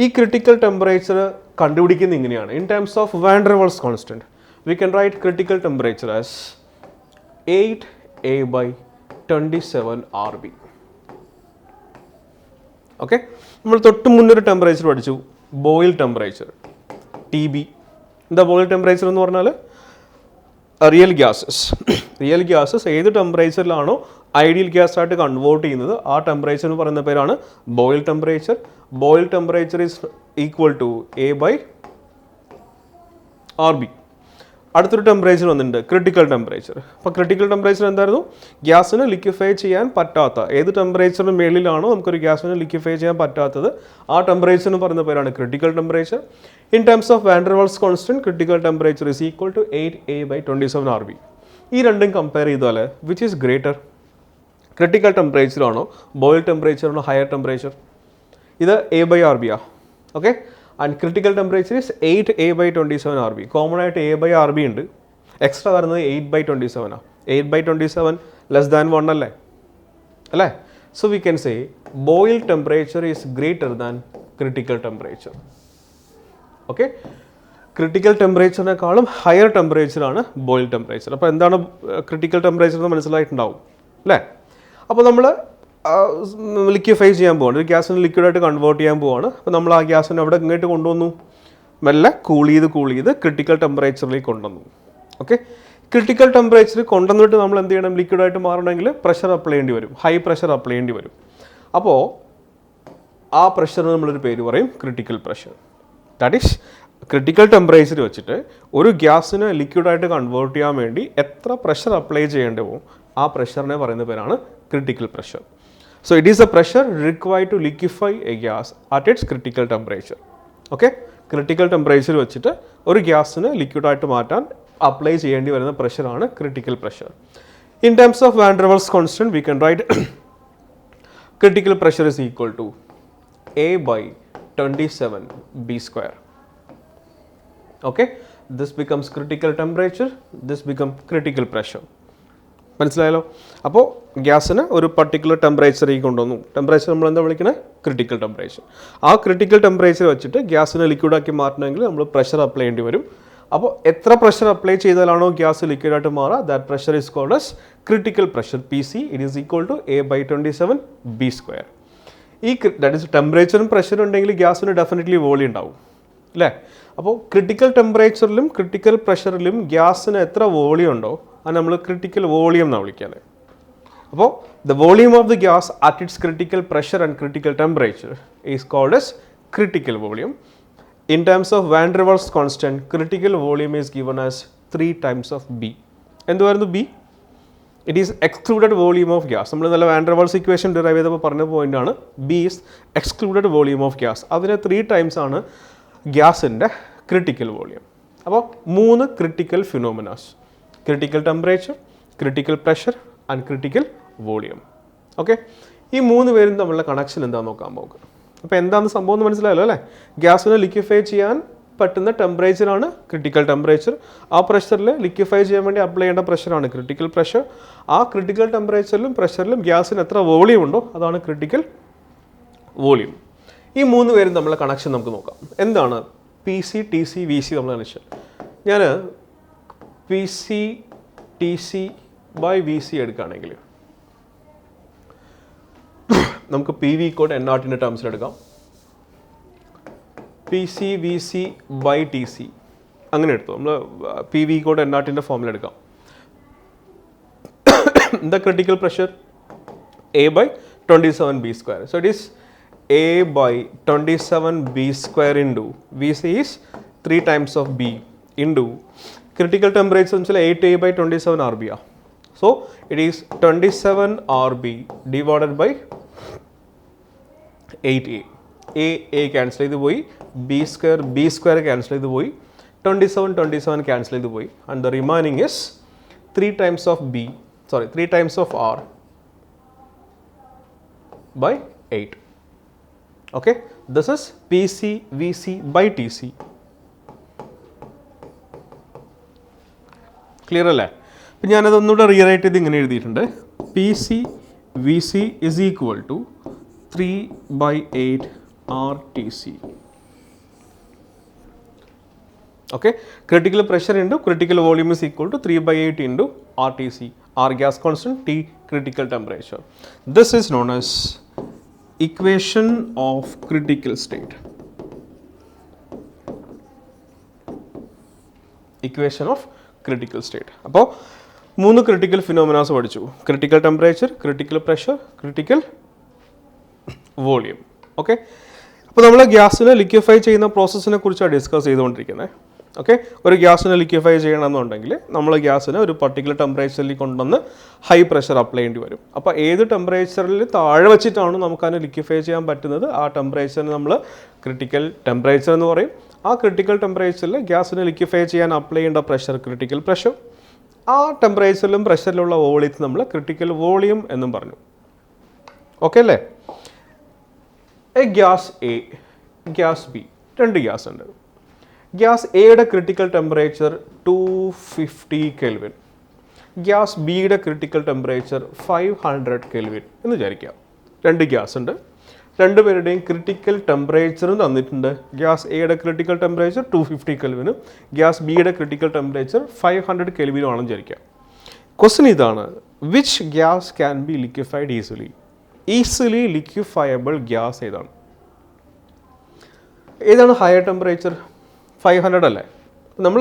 ഈ critical temperature കണ്ടുപിടിക്കുന്നത് ഇങ്ങനെയാണ്. In terms of van der Waals constant we can write critical temperature as 8a/27 RB. Okay, നമ്മൾ തൊട്ട് മുന്നൊരു temperature പഠിച്ചു, Boyle temperature TB. എന്താ Boyle temperature എന്ന് പറഞ്ഞാൽ? റിയൽ ഗ്യാസസ് ഏത് ടെമ്പറേച്ചറിലാണോ ഐഡിയൽ ഗ്യാസ് ആയിട്ട് കൺവേർട്ട് ചെയ്യുന്നത്, ആ ടെമ്പറേച്ചർ എന്ന് പറയുന്ന പേരാണ് Boyle temperature. Boyle temperature is equal to A/RB. അടുത്തൊരു ടെമ്പറേച്ചർ വന്നിട്ടുണ്ട്, ക്രിട്ടിക്കൽ ടെമ്പറേച്ചർ. അപ്പോൾ ക്രിട്ടിക്കൽ ടെമ്പറേച്ചർ എന്തായിരുന്നു? ഗ്യാസിനെ ലിക്വിഫൈ ചെയ്യാൻ പറ്റാത്ത, ഏത് ടെമ്പറേച്ചറിന് മേളിലാണോ നമുക്കൊരു ഗ്യാസിനെ ലിക്വിഫൈ ചെയ്യാൻ പറ്റാത്തത്, ആ ടെമ്പറേച്ചർ എന്ന് പറയുന്ന പേരാണ് critical temperature. In terms of van der Waals constant critical temperature is equal to 8a/27 RB. ഈ രണ്ടും കമ്പയർ ചെയ്താൽ which is greater? Critical temperature ആണോ ബോയിൽ ടെമ്പറേച്ചർ ആണോ ഹയർ ടെമ്പറേച്ചർ? ഇത് A/RB ആ. Okay, and critical temperature is 8a/27 RB. Common ആയിട്ട് A/RB ഉണ്ട്, extra വരുന്നത് 8/27 ആണ്. 8/27 ലെസ് ദാൻ 1 അല്ലേ? So we can say Boyle temperature is greater than critical temperature. Okay, critical ടെമ്പറേച്ചറിനേക്കാളും ഹയർ ടെമ്പറേച്ചറാണ് ബോയിൽ ടെമ്പറേച്ചർ. അപ്പോൾ എന്താണ് ക്രിട്ടിക്കൽ ടെമ്പറേച്ചർ എന്ന് മനസ്സിലായിട്ടുണ്ടാവും അല്ലേ? അപ്പോൾ നമ്മൾ ലിക്വിഫൈ ചെയ്യാൻ പോവാണ്, ഒരു ഗ്യാസിനെ ലിക്വിഡായിട്ട് കൺവേർട്ട് ചെയ്യാൻ പോവാണ്. അപ്പോൾ നമ്മൾ ആ ഗ്യാസിനെ അവിടെ ഇങ്ങോട്ട് കൊണ്ടുവന്നു, മെല്ലെ കൂൾ ചെയ്ത് ക്രിട്ടിക്കൽ ടെമ്പറേച്ചറിലേക്ക് കൊണ്ടുവന്നു. ഓക്കെ, ക്രിട്ടിക്കൽ ടെമ്പറേച്ചർ കൊണ്ടുവന്നിട്ട് നമ്മൾ എന്ത് ചെയ്യണം? ലിക്വിഡായിട്ട് മാറണമെങ്കിൽ പ്രഷർ അപ്ലൈ ചെയ്യേണ്ടി വരും, ഹൈ പ്രഷർ അപ്ലൈ ചെയ്യേണ്ടി വരും. അപ്പോൾ ആ പ്രഷറിന് നമ്മളൊരു പേര് പറയും critical pressure. That is critical temperature വെച്ചിട്ട് ഒരു ഗ്യാസിനെ ലിക്വിഡായിട്ട് കൺവേർട്ട് ചെയ്യാൻ വേണ്ടി എത്ര പ്രഷർ അപ്ലൈ ചെയ്യേണ്ടവോ ആ പ്രഷറിനെ പറയുന്ന പേരാണ് critical pressure. So it is the pressure required to liquefy a gas at its critical temperature. Okay, critical temperature വെച്ചിട്ട് ഒരു ഗ്യാസിന് ലിക്വിഡായിട്ട് മാറ്റാൻ അപ്ലൈ ചെയ്യേണ്ടി വരുന്ന പ്രഷറാണ് critical pressure. In terms of van der Waals constant we can write critical pressure is equal to A/27B². Okay, this becomes critical temperature, this becomes critical pressure. മനസ്സിലായല്ലോ. അപ്പോൾ ഗ്യാസിന് ഒരു പർട്ടിക്കുലർ ടെമ്പറേച്ചറിലേക്ക് കൊണ്ടുവന്നു, ടെമ്പറേച്ചർ നമ്മൾ എന്താ വിളിക്കുന്നത്? Critical temperature. ആ critical temperature വെച്ചിട്ട് ഗ്യാസിനെ ലിക്വിഡാക്കി മാറ്റണമെങ്കിൽ നമ്മൾ പ്രഷർ അപ്ലൈ ചെയ്യേണ്ടി വരും. അപ്പോൾ എത്ര പ്രഷർ അപ്ലൈ ചെയ്താലാണോ ഗ്യാസ് ലിക്വിഡായിട്ട് മാറുക, that pressure is called as critical pressure PC. It is equal to A/27B². ഈ ദാറ്റ് ഈസ് ടെമ്പറേച്ചറും പ്രഷറും ഉണ്ടെങ്കിൽ ഗ്യാസിന് ഡെഫിനറ്റ്ലി വോളിയം ഉണ്ടാവും അല്ലേ? അപ്പോൾ ക്രിട്ടിക്കൽ ടെമ്പറേച്ചറിലും ക്രിട്ടിക്കൽ പ്രഷറിലും ഗ്യാസിന് എത്ര വോളിയം ഉണ്ടോ അത് നമ്മൾ ക്രിട്ടിക്കൽ വോളിയം എന്നാണ് വിളിക്കുന്നത്. അപ്പോൾ the volume of the gas at its critical pressure and critical temperature is called as critical volume. In terms of van der Waals constant critical volume is given as 3 times of B. എന്തുവായിരുന്നു B? It is excluded volume of gas. നമ്മൾ നല്ല van der Waals equation derive ചെയ്തപ്പോൾ പറഞ്ഞ പോയിന്റാണ് B is excluded volume of gas. അതിന് 3 times ആണ് ഗ്യാസിൻ്റെ critical volume. അപ്പോൾ 3 critical ഫിനോമിനാസ്: critical temperature, critical pressure and critical volume. Okay, ഈ 3 പേരും തമ്മിലുള്ള കണക്ഷൻ എന്താണെന്ന് നോക്കാൻ പോകുക. അപ്പോൾ എന്താണ് സംഭവം എന്ന് മനസ്സിലായല്ലോ അല്ലേ? ഗ്യാസിനെ ലിക്വിഫൈ ചെയ്യാൻ പറ്റുന്ന ടെമ്പറേച്ചറാണ് ക്രിട്ടിക്കൽ ടെമ്പറേച്ചർ. ആ പ്രഷറിൽ ലിക്വിഫൈ ചെയ്യാൻ വേണ്ടി അപ്ലൈ ചെയ്യേണ്ട പ്രഷറാണ് ക്രിട്ടിക്കൽ പ്രഷർ. ആ ക്രിട്ടിക്കൽ ടെമ്പറേച്ചറിലും പ്രഷറിലും ഗ്യാസിന് എത്ര വോളിയം ഉണ്ടോ അതാണ് ക്രിട്ടിക്കൽ വോളിയം. ഈ 3 പേരും തമ്മിലുള്ള കണക്ഷൻ നമുക്ക് നോക്കാം. എന്താണ് PC, TC, VC തമ്മിലുള്ള കണക്ഷൻ? ഞാൻ PC, TC, by V C എടുക്കുകയാണെങ്കിൽ നമുക്ക് പി വി കോട്ട് എൻ ആർട്ടിൻ്റെ ടേംസിലെടുക്കാം. P C V C by T C അങ്ങനെ എടുത്തു. നമ്മൾ പി വി കോട്ട് എൻ ആർട്ടിൻ്റെ ഫോമിലെടുക്കാം. The critical pressure A by 27 B square. So it is A by 27 B square into Vc is 3 times of B into critical temperature 8A by 27 RB. So it is 27 RB divided by 8A. A cancel ചെയ്തു പോയി, B square cancel ചെയ്തു പോയി, 27 cancel ചെയ്തു പോയി, and the remaining is 3 times of R by 8. Okay, this is PC VC by TC. Clear അല്ലേ? അപ്പം ഞാനതൊന്നുകൂടെ rewrite ചെയ്ത് ഇങ്ങനെ എഴുതിയിട്ടുണ്ട്. P C V C is equal to 3/8 RTC. Okay, critical pressure into critical volume is equal to 3/8 into RTC. R gas constant, T critical temperature. This is known as equation of critical state. Equation of critical state. അപ്പോൾ 3 critical phenomena പഠിച്ചു. Critical temperature, critical pressure, critical volume. Okay. അപ്പോൾ നമ്മൾ ഗ്യാസിനെ liquefy ചെയ്യുന്ന പ്രോസസ്സിനെ കുറിച്ചാണ് discuss ചെയ്തുകൊണ്ടിരിക്കുന്നത്. Okay, ഒരു ഗ്യാസിനെ liquefy ചെയ്യണമെന്നുണ്ടെങ്കിൽ നമ്മൾ ഗ്യാസിനെ ഒരു പർട്ടിക്കുലർ ടെമ്പറേച്ചറിൽ കൊണ്ടുവന്ന് ഹൈ പ്രഷർ അപ്ലൈ ചെയ്യേണ്ടി വരും. അപ്പോൾ ഏത് ടെമ്പറേച്ചറിൽ താഴെ വെച്ചിട്ടാണ് നമുക്കതിനെ ലിക്വിഫൈ ചെയ്യാൻ പറ്റുന്നത്, ആ ടെമ്പറേച്ചറിന് നമ്മൾ ക്രിട്ടിക്കൽ ടെമ്പറേച്ചർ എന്ന് പറയും. ആ ക്രിട്ടിക്കൽ ടെമ്പറേച്ചറിൽ ഗ്യാസിനെ ലിക്വിഫൈ ചെയ്യാൻ അപ്ലൈ ചെയ്യേണ്ട പ്രഷർ ക്രിട്ടിക്കൽ പ്രഷർ, ആ ടെമ്പറേച്ചറിലും പ്രഷറിലുള്ള വോളിയത്തിന് നമ്മൾ ക്രിട്ടിക്കൽ വോളിയം എന്നും പറഞ്ഞു. ഓക്കെ അല്ലേ? Gas A, gas B, 2 gas ഉണ്ട്. ഗ്യാസ് എയുടെ ക്രിട്ടിക്കൽ ടെമ്പറേച്ചർ 250 കെൽവിൻ, ഗ്യാസ് ബിയുടെ ക്രിട്ടിക്കൽ ടെമ്പറേച്ചർ 500 കെൽവിൻ എന്ന് വിചാരിക്കുക. 2 ഗ്യാസ് ഉണ്ട്, രണ്ടുപേരുടെയും ക്രിട്ടിക്കൽ ടെമ്പറേച്ചറും തന്നിട്ടുണ്ട്. ഗ്യാസ് എയുടെ ക്രിട്ടിക്കൽ ടെമ്പറേച്ചർ 250 കെൽവിനും ഗ്യാസ് ബിയുടെ ക്രിട്ടിക്കൽ ടെമ്പറേച്ചർ 500 കെൽവിനും ആണെന്ന് വിചാരിക്കുക. ക്വസ്റ്റ്യൻ ഇതാണ്, which gas can be liquefied easily liquefiable gas ഏതാണ്? ഏതാണ് ഹയർ ടെമ്പറേച്ചർ? 500 അല്ലേ? നമ്മൾ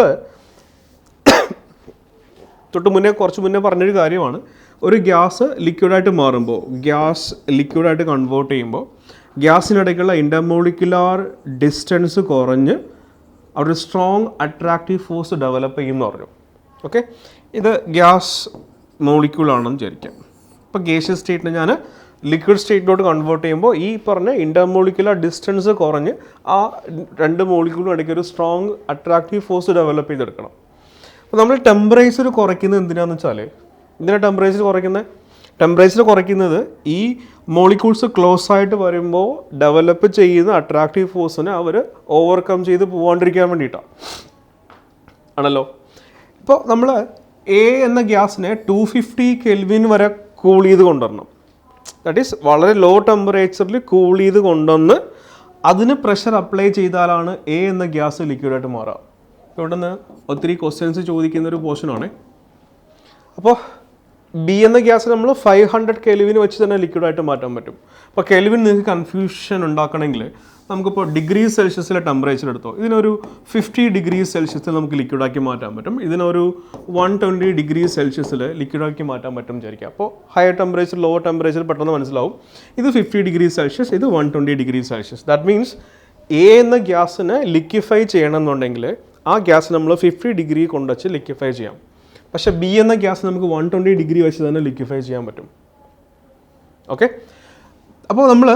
കുറച്ച് മുന്നേ പറഞ്ഞൊരു കാര്യമാണ്, ഒരു ഗ്യാസ് ലിക്വിഡായിട്ട് മാറുമ്പോൾ, ഗ്യാസ് ലിക്വിഡായിട്ട് കൺവേർട്ട് ചെയ്യുമ്പോൾ ഗ്യാസിനിടയ്ക്കുള്ള ഇൻ്റർമോളിക്കുലാർ ഡിസ്റ്റൻസ് കുറഞ്ഞ് അവിടെ സ്ട്രോങ് അട്രാക്റ്റീവ് ഫോഴ്സ് ഡെവലപ്പ് ചെയ്യുമെന്ന് പറഞ്ഞു. ഓക്കെ, ഇത് ഗ്യാസ് മോളിക്യൂളാണെന്ന് വിചാരിക്കാം. ഇപ്പോൾ ഗേഷ്യസ് സ്റ്റേറ്റിന് ഞാൻ ലിക്വിഡ് സ്റ്റേറ്റിലോട്ട് കൺവേർട്ട് ചെയ്യുമ്പോൾ ഈ പറഞ്ഞ ഇൻ്റർമോളിക്കുലർ ഡിസ്റ്റൻസ് കുറഞ്ഞ് ആ 2 മോളിക്യൂളും ഇടയ്ക്ക് ഒരു സ്ട്രോങ് അട്രാക്റ്റീവ് ഫോഴ്സ് ഡെവലപ്പ് ചെയ്തെടുക്കണം. അപ്പോൾ നമ്മൾ ടെമ്പറേച്ചർ കുറയ്ക്കുന്നത് എന്തിനാണെന്ന് വെച്ചാൽ, ഇതിനെ ടെമ്പറേച്ചർ കുറയ്ക്കുന്നത് ഈ മോളിക്യൂൾസ് ക്ലോസ് ആയിട്ട് വരുമ്പോൾ ഡെവലപ്പ് ചെയ്യുന്ന അട്രാക്റ്റീവ് ഫോഴ്സിനെ അവർ ഓവർകം ചെയ്ത് പോകാണ്ടിരിക്കാൻ വേണ്ടിയിട്ടാണ് ആണല്ലോ. ഇപ്പോൾ നമ്മൾ എ എന്ന ഗ്യാസിനെ 250 കെൽവിൻ വരെ കൂൾ ചെയ്ത് കൊണ്ടുവരണം. ദാറ്റ് ഈസ് വളരെ ലോ ടെമ്പറേച്ചറിൽ കൂൾ ചെയ്ത് കൊണ്ടുവന്ന് അതിന് പ്രഷർ അപ്ലൈ ചെയ്താലാണ് എ എന്ന ഗ്യാസ് ലിക്വിഡായിട്ട് മാറുക. ഇവിടെ നിന്ന് ഒത്തിരി ക്വസ്റ്റ്യൻസ് ചോദിക്കുന്ന ഒരു പോർഷനാണ്. അപ്പോൾ ബി എന്ന ഗ്യാസ് നമ്മൾ 500 കെൽവിൻ വെച്ച് തന്നെ ലിക്വിഡായിട്ട് മാറ്റാൻ പറ്റും. അപ്പോൾ കെൽവിൻ നിങ്ങൾക്ക് കൺഫ്യൂഷൻ ഉണ്ടാക്കണമെങ്കിൽ നമുക്കിപ്പോൾ ഡിഗ്രി സെൽഷ്യസിലെ ടെമ്പറേച്ചർ എടുത്തോ, ഇതിനൊരു 50 ഡിഗ്രി സെൽഷ്യസിൽ നമുക്ക് ലിക്വിഡാക്കി മാറ്റാൻ പറ്റും, ഇതിനൊരു 120 ഡിഗ്രി സെൽഷ്യസിൽ ലിക്വിഡാക്കി മാറ്റാൻ പറ്റും വിചാരിക്കുക. അപ്പോൾ ഹയർ ടെമ്പറേച്ചർ ലോവർ ടെമ്പറേച്ചർ പെട്ടെന്ന് മനസ്സിലാവും. ഇത് 50 ഡിഗ്രി സെൽഷ്യസ്, ഇത് 120 degree Celsius. That means A എന്ന ഗ്യാസിനെ ലിക്വിഫൈ ചെയ്യണമെന്നുണ്ടെങ്കിൽ ആ ഗ്യാസ് നമ്മൾ 50 ഡിഗ്രി കൊണ്ടുവച്ച് ലിക്വിഫൈ ചെയ്യാം. പക്ഷേ ബി എന്ന ഗ്യാസ് നമുക്ക് 120 ഡിഗ്രി വെച്ച് തന്നെ ലിക്വിഫൈ ചെയ്യാൻ പറ്റും. ഓക്കെ, അപ്പോൾ നമ്മൾ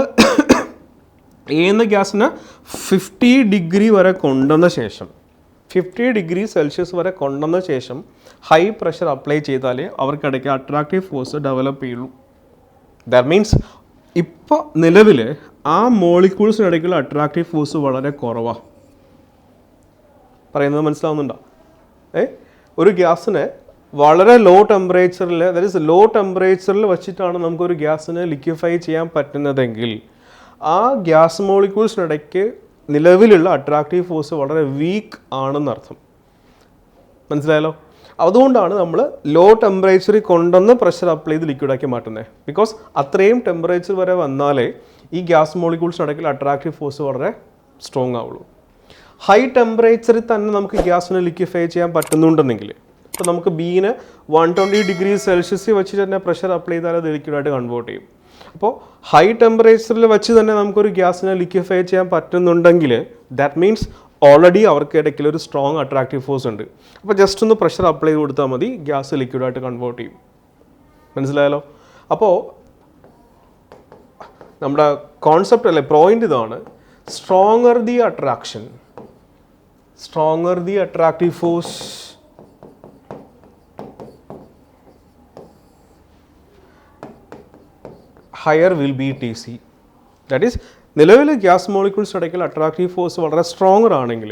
എ എന്ന ഗ്യാസിന് 50 ഡിഗ്രി വരെ കൊണ്ടുവന്ന ശേഷം 50 ഡിഗ്രി സെൽഷ്യസ് വരെ കൊണ്ടുവന്ന ശേഷം ഹൈ പ്രഷർ അപ്ലൈ ചെയ്താലേ അവർക്കിടയ്ക്ക് അട്രാക്റ്റീവ് ഫോഴ്സ് ഡെവലപ്പ് ചെയ്യുള്ളൂ. ദാറ്റ് മീൻസ് ഇപ്പോൾ നിലവിൽ ആ മോളിക്യൂൾസിനിടയ്ക്കുള്ള അട്രാക്റ്റീവ് ഫോഴ്സ് വളരെ കുറവാണ്. പറയുന്നത് മനസ്സിലാവുന്നുണ്ടോ? ഒരു ഗ്യാസിനെ വളരെ ലോ ടെമ്പറേച്ചറിൽ, ദാറ്റ് ഈസ് ലോ ടെമ്പറേച്ചറിൽ വെച്ചിട്ടാണ് നമുക്കൊരു ഗ്യാസിനെ ലിക്വിഫൈ ചെയ്യാൻ പറ്റുന്നതെങ്കിൽ ആ ഗ്യാസ് മോളിക്യൂൾസിനിടയ്ക്ക് നിലവിലുള്ള അട്രാക്റ്റീവ് ഫോഴ്സ് വളരെ വീക്ക് ആണെന്നർത്ഥം. മനസ്സിലായല്ലോ? അതുകൊണ്ടാണ് നമ്മൾ ലോ ടെമ്പറേച്ചറിൽ കൊണ്ടുവന്ന് പ്രഷർ അപ്ലൈ ചെയ്ത് ലിക്വിഡാക്കി മാറ്റുന്നത്. ബിക്കോസ് അത്രയും ടെമ്പറേച്ചർ വരെ വന്നാലേ ഈ ഗ്യാസ് മോളിക്യൂൾസിനിടയ്ക്ക് അട്രാക്റ്റീവ് ഫോഴ്സ് വളരെ സ്ട്രോങ് ആവുള്ളൂ. ഹൈ ടെമ്പറേച്ചറിൽ തന്നെ നമുക്ക് ഗ്യാസിനെ ലിക്വിഫൈ ചെയ്യാൻ പറ്റുന്നുണ്ടെങ്കിൽ, ഇപ്പോൾ നമുക്ക് ബീന് 120 ഡിഗ്രി സെൽഷ്യസിൽ വെച്ച് തന്നെ പ്രഷർ അപ്ലൈ ചെയ്താൽ അത് ലിക്വിഡായിട്ട് കൺവേർട്ട് ചെയ്യും. അപ്പോൾ ഹൈ ടെമ്പറേച്ചറിൽ വെച്ച് തന്നെ നമുക്കൊരു ഗ്യാസിനെ ലിക്വിഫൈ ചെയ്യാൻ പറ്റുന്നുണ്ടെങ്കിൽ ദാറ്റ് മീൻസ് ഓൾറെഡി അവർക്ക് ഇടയ്ക്കിൽ ഒരു സ്ട്രോങ് അട്രാക്റ്റീവ് ഫോഴ്സ് ഉണ്ട്. അപ്പോൾ ജസ്റ്റ് ഒന്ന് പ്രഷർ അപ്ലൈ ചെയ്ത് കൊടുത്താൽ മതി, ഗ്യാസ് ലിക്വിഡായിട്ട് കൺവേർട്ട് ചെയ്യും. മനസ്സിലായല്ലോ? അപ്പോൾ നമ്മുടെ കോൺസെപ്റ്റ് അല്ലെ, പോയിന്റ് ഇതാണ്, stronger the attraction, stronger the attractive force, higher will be TC. That is, നിലവിൽ ഗ്യാസ് മോളിക്യൂൾസ് ഇടയ്ക്ക് അട്രാക്റ്റീവ് ഫോഴ്സ് വളരെ സ്ട്രോങ്ങർ ആണെങ്കിൽ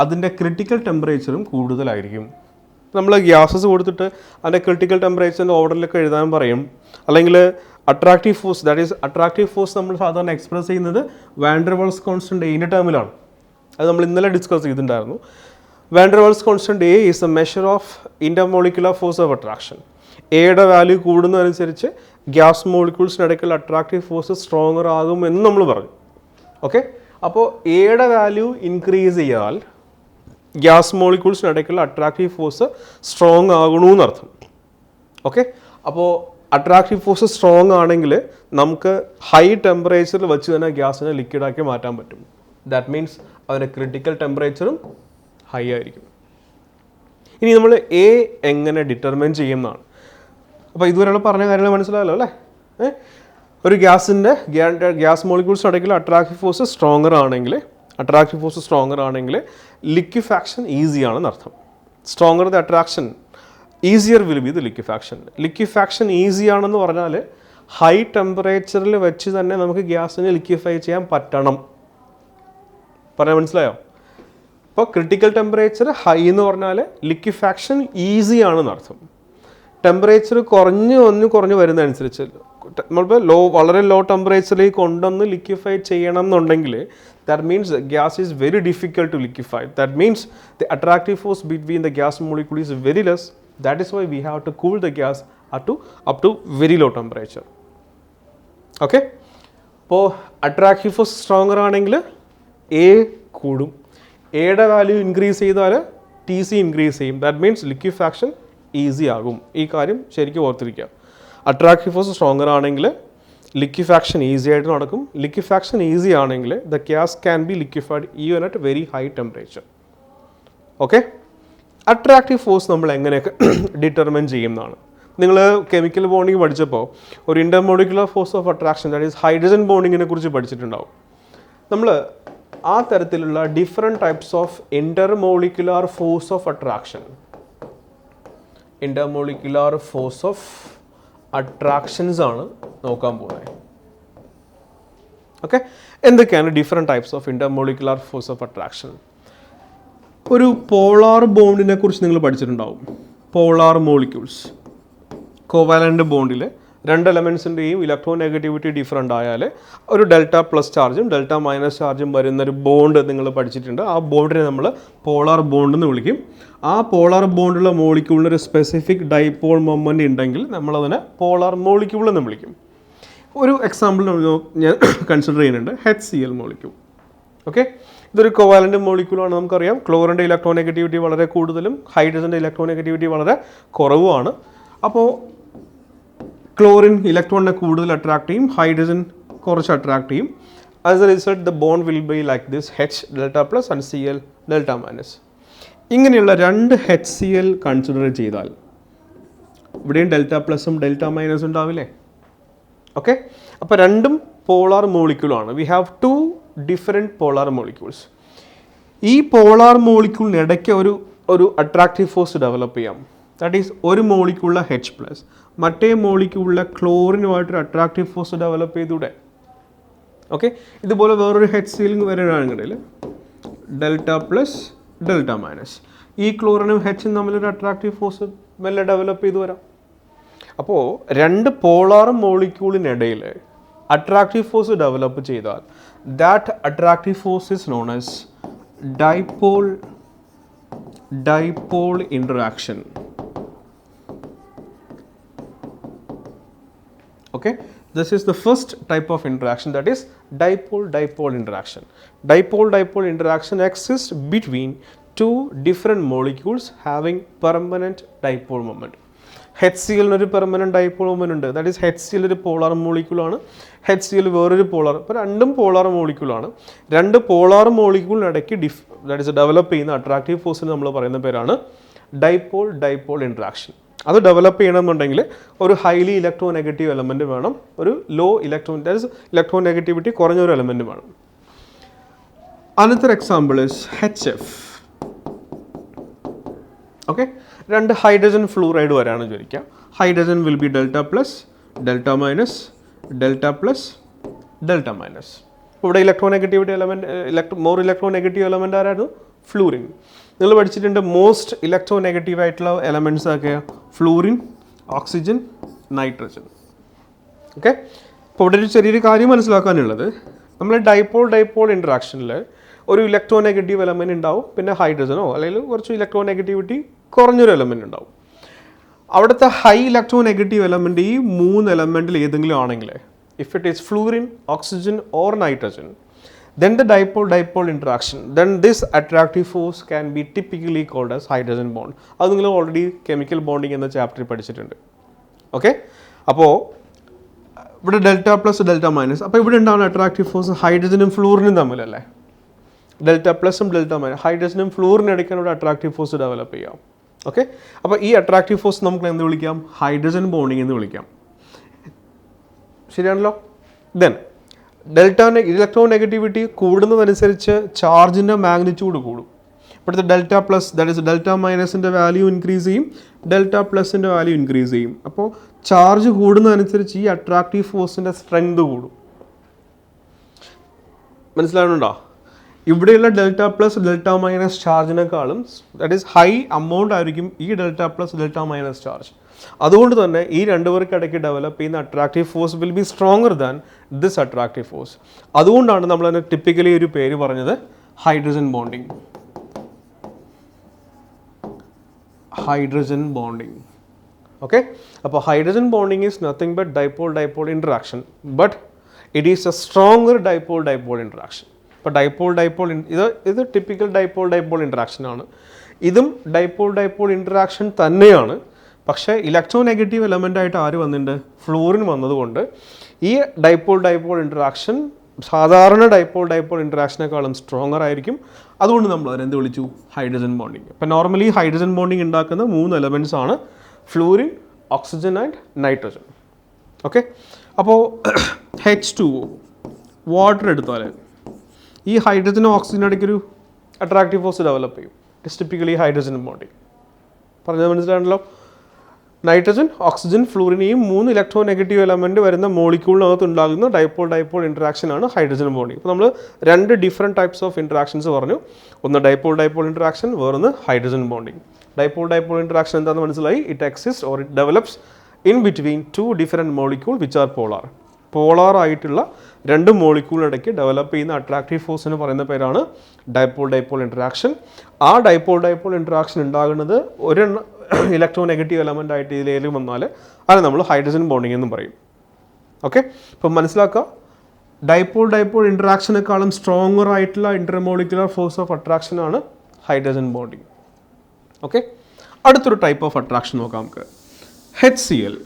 അതിൻ്റെ ക്രിട്ടിക്കൽ ടെമ്പറേച്ചറും കൂടുതലായിരിക്കും. നമ്മൾ ഗ്യാസസ് കൊടുത്തിട്ട് അതിൻ്റെ ക്രിട്ടിക്കൽ ടെമ്പറേച്ചറിൻ്റെ ഓർഡറിലൊക്കെ എഴുതാൻ പറയും. അല്ലെങ്കിൽ attractive force, that is attractive force നമ്മൾ സാധാരണ എക്സ്പ്രസ് ചെയ്യുന്നത് വാൻ ഡെർ വാൾസ് കോൺസ്റ്റൻറ്റ് എയുടെ ടേമിലാണ്. അത് നമ്മൾ ഇന്നലെ ഡിസ്കസ് ചെയ്തിട്ടുണ്ടായിരുന്നു. Van der Waals constant a is a measure of intermolecular force of attraction. എയുടെ വാല്യൂ കൂടുന്നതനുസരിച്ച് ഗ്യാസ് മോളിക്യൂൾസിനിടയ്ക്കുള്ള അട്രാക്റ്റീവ് ഫോഴ്സ് സ്ട്രോങ്ങർ ആകും എന്ന് നമ്മൾ പറഞ്ഞു. ഓക്കെ, അപ്പോൾ എയുടെ വാല്യൂ ഇൻക്രീസ് ചെയ്താൽ ഗ്യാസ് മോളിക്യൂൾസിനിടയ്ക്കുള്ള അട്രാക്റ്റീവ് ഫോഴ്സ് സ്ട്രോങ് ആകണമെന്നർത്ഥം. ഓക്കെ, അപ്പോൾ അട്രാക്റ്റീവ് ഫോഴ്സ് സ്ട്രോങ് ആണെങ്കിൽ നമുക്ക് ഹൈ ടെമ്പറേച്ചറിൽ വെച്ച് തന്നെ ഗ്യാസിനെ ലിക്വിഡാക്കി മാറ്റാൻ പറ്റും. ദാറ്റ് മീൻസ് അതിൻ്റെ ക്രിട്ടിക്കൽ ടെമ്പറേച്ചറും ഹൈ ആയിരിക്കും. ഇനി നമ്മൾ എ എങ്ങനെ ഡിറ്റർമിൻ ചെയ്യുന്നതാണ്. അപ്പോൾ ഇതുവരെയുള്ള പറഞ്ഞ കാര്യങ്ങൾ മനസ്സിലായല്ലോ അല്ലേ? ഒരു ഗ്യാസ് മോളിക്യൂൾസ് ഇടയ്ക്കുള്ള അട്രാക്റ്റീവ് ഫോഴ്സ് സ്ട്രോങ്ങർ ആണെങ്കിൽ ലിക്വിഫാക്ഷൻ ഈസിയാണെന്ന് അർത്ഥം. Stronger the attraction, easier will be the liquefaction. Liquefaction ഈസിയാണെന്ന് പറഞ്ഞാൽ ഹൈ ടെമ്പറേച്ചറിൽ വെച്ച് തന്നെ നമുക്ക് ഗ്യാസിനെ ലിക്വിഫൈ ചെയ്യാൻ പറ്റണം. പറയാൻ മനസ്സിലായോ? ഇപ്പോൾ ക്രിട്ടിക്കൽ ടെമ്പറേച്ചർ ഹൈ എന്ന് പറഞ്ഞാൽ ലിക്വിഫാക്ഷൻ ഈസി ആണെന്ന് അർത്ഥം. ടെമ്പറേച്ചർ കുറഞ്ഞു വരുന്നതനുസരിച്ച് നമ്മളിപ്പോൾ വളരെ ലോ ടെമ്പറേച്ചറിലേക്ക് കൊണ്ടുവന്ന് ലിക്വിഫൈ ചെയ്യണം എന്നുണ്ടെങ്കിൽ that means gas is very difficult to liquefy. That means the attractive force between the gas molecule is very less. That is why we have to cool the gas up to very low temperature. Okay, അപ്പോൾ attractive force stronger ആണെങ്കിൽ a കൂടും. എയുടെ value increase ചെയ്താൽ T C increase ചെയ്യും. That means liquefaction easy ആകും. ഈ കാര്യം ശരിക്കും ഓർത്തിരിക്കുക. അട്രാക്റ്റീവ് ഫോഴ്സ് സ്ട്രോങ്ങർ ആണെങ്കിൽ ലിക്വിഫാക്ഷൻ ഈസി ആയിട്ട് നടക്കും. ലിക്വിഫാക്ഷൻ ഈസി ആണെങ്കിൽ the gas can be liquefied even at very high temperature. Okay, attractive force നമ്മൾ എങ്ങനെയൊക്കെ ഡിറ്റർമിൻ ചെയ്യുന്നതാണ്. നിങ്ങൾ കെമിക്കൽ ബോണ്ടിങ് പഠിച്ചപ്പോൾ ഒരു intermolecular force of attraction, that is hydrogen ബോണ്ടിങ്ങിനെ കുറിച്ച് പഠിച്ചിട്ടുണ്ടാവും. നമ്മൾ ആ തരത്തിലുള്ള different types of intermolecular force of attraction, intermolecular force of attractions ആണ് നോക്കാൻ പോകുന്നത്. ഓക്കെ, എന്തൊക്കെയാണ് different types of intermolecular force of attraction? ഒരു പോളാർ ബോണ്ടിനെ കുറിച്ച് നിങ്ങൾ പഠിച്ചിട്ടുണ്ടാവും. പോളാർ മോളിക്യൂൾസ്, കോവാലൻ്റ് ബോണ്ടിൽ രണ്ട് എലമെൻസിൻ്റെയും ഇലക്ട്രോ നെഗറ്റിവിറ്റി ഡിഫറെൻ്റ് ആയാൽ ഒരു ഡെൽറ്റ പ്ലസ് ചാർജും ഡെൽറ്റ മൈനസ് ചാർജും വരുന്നൊരു ബോണ്ട് നിങ്ങൾ പഠിച്ചിട്ടുണ്ട്. ആ ബോണ്ടിനെ നമ്മൾ പോളാർ ബോണ്ട് എന്ന് വിളിക്കും. ആ പോളാർ ബോണ്ടുള്ള മോളിക്യൂളിന് ഒരു സ്പെസിഫിക് ഡൈപോൾ മൊമെൻ്റ് ഉണ്ടെങ്കിൽ നമ്മളതിനെ പോളാർ മോളിക്യൂൾ എന്ന് വിളിക്കും. ഒരു എക്സാമ്പിൾ ഞാൻ കൺസിഡർ ചെയ്യുന്നുണ്ട്, HCl മോളിക്യൂൾ. ഓക്കെ, ഇതൊരു കോവാലൻ്റ് മോളിക്യൂളാണ്. നമുക്കറിയാം ക്ലോറിൻ്റെ ഇലക്ട്രോ നെഗറ്റിവിറ്റി വളരെ കൂടുതലും ഹൈഡ്രജൻ്റെ ഇലക്ട്രോ നെഗറ്റിവിറ്റി വളരെ കുറവുമാണ്. അപ്പോൾ ക്ലോറിൻ ഇലക്ട്രോണിനെ കൂടുതൽ അട്രാക്ട് ചെയ്യും, ഹൈഡ്രജൻ കുറച്ച് അട്രാക്ട് ചെയ്യും. As A result the bond will be like this, H delta plus and Cl delta minus. ഇങ്ങനെയുള്ള രണ്ട് HCl കൺസിഡർ ചെയ്താൽ ഇവിടെയും ഡെൽറ്റ പ്ലസും ഡെൽറ്റ മൈനസും ഉണ്ടാവില്ലേ? ഓക്കെ, അപ്പോൾ രണ്ടും പോളാർ മോളിക്യൂളാണ്. We have two different polar molecules. ഈ പോളാർ മോളിക്യൂളിനിടയ്ക്ക് ഒരു അട്രാക്റ്റീവ് ഫോഴ്സ് ഡെവലപ്പ് ചെയ്യാം. ദാറ്റ് ഈസ് ഒരു മോളിക്യൂളിലെ H+, മറ്റേ മോളിക്യൂളിലെ ക്ലോറിനുമായിട്ടൊരു അട്രാക്റ്റീവ് ഫോഴ്സ് ഡെവലപ്പ് ചെയ്തൂടെ? ഓക്കെ, ഇതുപോലെ വേറൊരു HCl വരികയാണെങ്കിൽ ഡെൽറ്റ പ്ലസ് ഡെൽറ്റ മൈനസ്, ഈ ക്ലോറിനും Hഉം തമ്മിലൊരു അട്രാക്റ്റീവ് ഫോഴ്സ് മെല്ലെ ഡെവലപ്പ് ചെയ്തു വരാം. അപ്പോൾ രണ്ട് പോളാർ മോളിക്യൂളിനിടയിൽ അട്രാക്റ്റീവ് ഫോഴ്സ് ഡെവലപ്പ് ചെയ്താൽ that attractive force is known as dipole interaction. Okay, this is the first type of interaction, that is dipole-dipole interaction. Dipole-dipole interaction exists between two different molecules having permanent dipole moment. HCl ഒരു permanent dipole moment ഉണ്ട്. That is HCl ഒരു polar മോളിക്യൂളാണ്, HCl വേറൊരു polar. ഇപ്പോൾ രണ്ടും polar മോളിക്യൂളാണ്. രണ്ട് polar മോളിക്യൂളിനിടയ്ക്ക് that is develop ചെയ്യുന്ന attractive ഫോഴ്സിന് നമ്മൾ പറയുന്ന പേരാണ് ഡൈപോൾ ഡൈപോൾ ഇൻട്രാക്ഷൻ. അത് ഡെവലപ്പ് ചെയ്യണമെന്നുണ്ടെങ്കിൽ ഒരു ഹൈലി ഇലക്ട്രോ നെഗറ്റീവ് എലമെൻറ്റ് വേണം, ഒരു ലോ ഇലക്ട്രോ നെഗറ്റിവിറ്റി കുറഞ്ഞൊരു എലമെൻറ്റ് വേണം. Another example is HF. Okay, രണ്ട് ഹൈഡ്രജൻ ഫ്ലൂറൈഡ് വരാണ് വിചാരിക്കുക. Hydrogen will be delta plus, delta minus, delta plus, delta minus. ഇവിടെ electronegativity element more electronegative element ആരായിരുന്നു? Fluorine. നിങ്ങൾ പഠിച്ചിട്ടുണ്ട് മോസ്റ്റ് ഇലക്ട്രോ നെഗറ്റീവ് ആയിട്ടുള്ള എലമെൻറ്റ്സ് ഒക്കെയാണ് ഫ്ലൂറിൻ, ഓക്സിജൻ, നൈട്രജൻ. ഓക്കെ, അപ്പോൾ ഇവിടെ ഒരു ചെറിയൊരു കാര്യം മനസ്സിലാക്കാനുള്ളത്, നമ്മൾ ഡൈപോൾ ഇൻട്രാക്ഷനിൽ ഒരു ഇലക്ട്രോ നെഗറ്റീവ് എലമെൻറ്റ് ഉണ്ടാവും, പിന്നെ ഹൈഡ്രജനോ അല്ലെങ്കിൽ കുറച്ച് ഇലക്ട്രോ നെഗറ്റിവിറ്റി കുറഞ്ഞൊരു എലമെൻറ്റ് ഉണ്ടാവും. അവിടുത്തെ ഹൈ ഇലക്ട്രോ നെഗറ്റീവ് എലമെൻറ്റ് ഈ മൂന്ന് എലമെൻറ്റിൽ ഏതെങ്കിലും ആണെങ്കിൽ, if it is fluorine, oxygen or nitrogen, then the dipole interaction, then this attractive force can be typically called as hydrogen bond. അത് നിങ്ങൾ ഓൾറെഡി കെമിക്കൽ ബോണ്ടിങ് എന്ന ചാപ്റ്ററിൽ പഠിച്ചിട്ടുണ്ട്. ഓക്കെ, അപ്പോൾ ഇവിടെ ഡെൽറ്റ പ്ലസ് ഡെൽറ്റ മൈനസ്, അപ്പോൾ ഇവിടെ ഉണ്ടാകുന്ന അട്രാക്റ്റീവ് ഫോഴ്സ് ഹൈഡ്രജനും ഫ്ലൂറിനും തമ്മിലല്ലേ? ഡെൽറ്റ പ്ലസും ഡെൽറ്റ മൈനസ്, ഹൈഡ്രജനും ഫ്ലൂറിനും ഇടയ്ക്കാണ് ഇവിടെ അട്രാക്റ്റീവ് ഫോഴ്സ് ഡെവലപ്പ് ചെയ്യാം. ഓക്കെ, അപ്പോൾ ഈ അട്രാക്റ്റീവ് ഫോഴ്സ് നമുക്ക് എന്ത് വിളിക്കാം? ഹൈഡ്രജൻ ബോണ്ടിങ് എന്ന് വിളിക്കാം. ശരിയാണല്ലോ? ദെൻ ഇലക്ട്രോ നെഗറ്റിവിറ്റി കൂടുന്നതനുസരിച്ച് ചാർജിൻ്റെ മാഗ്നിറ്റ്യൂഡ് കൂടും. ഇപ്പോഴത്തെ delta plus that is delta മൈനസിൻ്റെ വാല്യൂ ഇൻക്രീസ് ചെയ്യും, ഡെൽറ്റ പ്ലസിൻ്റെ വാല്യൂ ഇൻക്രീസ് ചെയ്യും. അപ്പോൾ ചാർജ് കൂടുന്നതനുസരിച്ച് ഈ അട്രാക്റ്റീവ് ഫോഴ്സിൻ്റെ സ്ട്രെങ്ത് കൂടും. മനസ്സിലാവുന്നുണ്ടോ? ഇവിടെയുള്ള ഡെൽറ്റ പ്ലസ് ഡെൽറ്റ മൈനസ് ചാർജിനേക്കാളും ദാറ്റ് ഈസ് ഹൈ എമൗണ്ട് ആയിരിക്കും ഈ delta plus delta minus charge. അതുകൊണ്ട് തന്നെ ഈ രണ്ടുപേർക്കിടയ്ക്ക് ഡെവലപ്പ് ചെയ്യുന്ന attractive force will be stronger than this attractive force. അതുകൊണ്ടാണ് നമ്മൾ അതിന് ടിപ്പിക്കലി ഒരു പേര് പറഞ്ഞത് hydrogen bonding. Hydrogen bonding. Okay, അപ്പോൾ hydrogen bonding is nothing but dipole interaction, but it is a stronger dipole interaction. ഇപ്പോൾ ഡൈപോൾ ഇത് ടിപ്പിക്കൽ ഡൈപോൾ ഇൻട്രാക്ഷൻ ആണ്. ഇതും ഡൈപോൾ ഇൻട്രാക്ഷൻ തന്നെയാണ്. പക്ഷേ ഇലക്ട്രോ നെഗറ്റീവ് എലമെൻ്റ് ആയിട്ട് ആര് വന്നിട്ടുണ്ട്? ഫ്ലൂറിൻ വന്നതുകൊണ്ട് ഈ ഡൈപോൾ ഇൻട്രാക്ഷൻ സാധാരണ ഡൈപോൾ ഇൻട്രാക്ഷനേക്കാളും സ്ട്രോങ്ങർ ആയിരിക്കും. അതുകൊണ്ട് നമ്മൾ അതിനെന്ത് വിളിച്ചു? Hydrogen bonding. അപ്പോൾ നോർമലി ഹൈഡ്രജൻ ബോണ്ടിങ് ഉണ്ടാക്കുന്ന മൂന്ന് എലമെൻറ്റ്സ് ആണ് fluorine, oxygen and nitrogen. Okay, അപ്പോൾ H2O വാട്ടർ എടുത്താൽ ഈ ഹൈഡ്രജനും ഓക്സിജനും ഇടയ്ക്കൊരു അട്രാക്റ്റീവ് ഫോഴ്സ് ഡെവലപ്പ് ചെയ്യും. It's typically hydrogen bonding. പറഞ്ഞത് മനസ്സിലാണല്ലോ? നൈട്രജൻ, ഓക്സിജൻ, ഫ്ലൂറിൻ ഈ മൂന്ന് ഇലക്ട്രോ നെഗറ്റീവ് എലമെൻറ്റ് വരുന്ന മോളിക്യൂളിനകത്ത് ഉണ്ടാകുന്ന ഡൈപോൾ ഇൻട്രാക്ഷനാണ് ഹൈഡ്രജൻ ബോണ്ടിങ്. ഇപ്പോൾ നമ്മൾ രണ്ട് ഡിഫറെൻറ്റ് ടൈപ്സ് ഓഫ് ഇൻട്രാക്ഷൻസ് പറഞ്ഞു. ഒന്ന് ഡൈപോൾ ഇൻട്രാക്ഷൻ, വേറൊന്ന് ഹൈഡ്രജൻ ബോണ്ടിങ്. ഡൈപോൾ ഇൻട്രാക്ഷൻ എന്താണെന്ന് മനസ്സിലായി? It exist or it develops in between two different molecule which are polar. Polar ആയിട്ടുള്ള രണ്ട് മോളിക്യൂളിനിടയ്ക്ക് ഡെവലപ്പ് ചെയ്യുന്ന അട്രാക്റ്റീവ് ഫോഴ്സിന് പറയുന്ന പേരാണ് ഡൈപോൾ ഇൻട്രാക്ഷൻ. ആ ഡൈപോൾ ഇൻട്രാക്ഷൻ ഉണ്ടാകുന്നത് ഒരു ഇലക്ട്രോ നെഗറ്റീവ് എലമെൻ്റ് ആയിട്ട് ഇതിലേലും വന്നാൽ അത് നമ്മൾ ഹൈഡ്രജൻ ബോണ്ടിങ് എന്നും പറയും. ഓക്കെ, ഇപ്പം മനസ്സിലാക്കുക, ഡൈപോൾ ഇൻട്രാക്ഷനേക്കാളും സ്ട്രോങ്ങർ ആയിട്ടുള്ള ഇന്റർമോളിക്കുലർ ഫോഴ്സ് ഓഫ് അട്രാക്ഷൻ ആണ് ഹൈഡ്രജൻ ബോണ്ടിങ്. ഓക്കെ, അടുത്തൊരു ടൈപ്പ് ഓഫ് അട്രാക്ഷൻ നോക്കാം നമുക്ക്. HCl.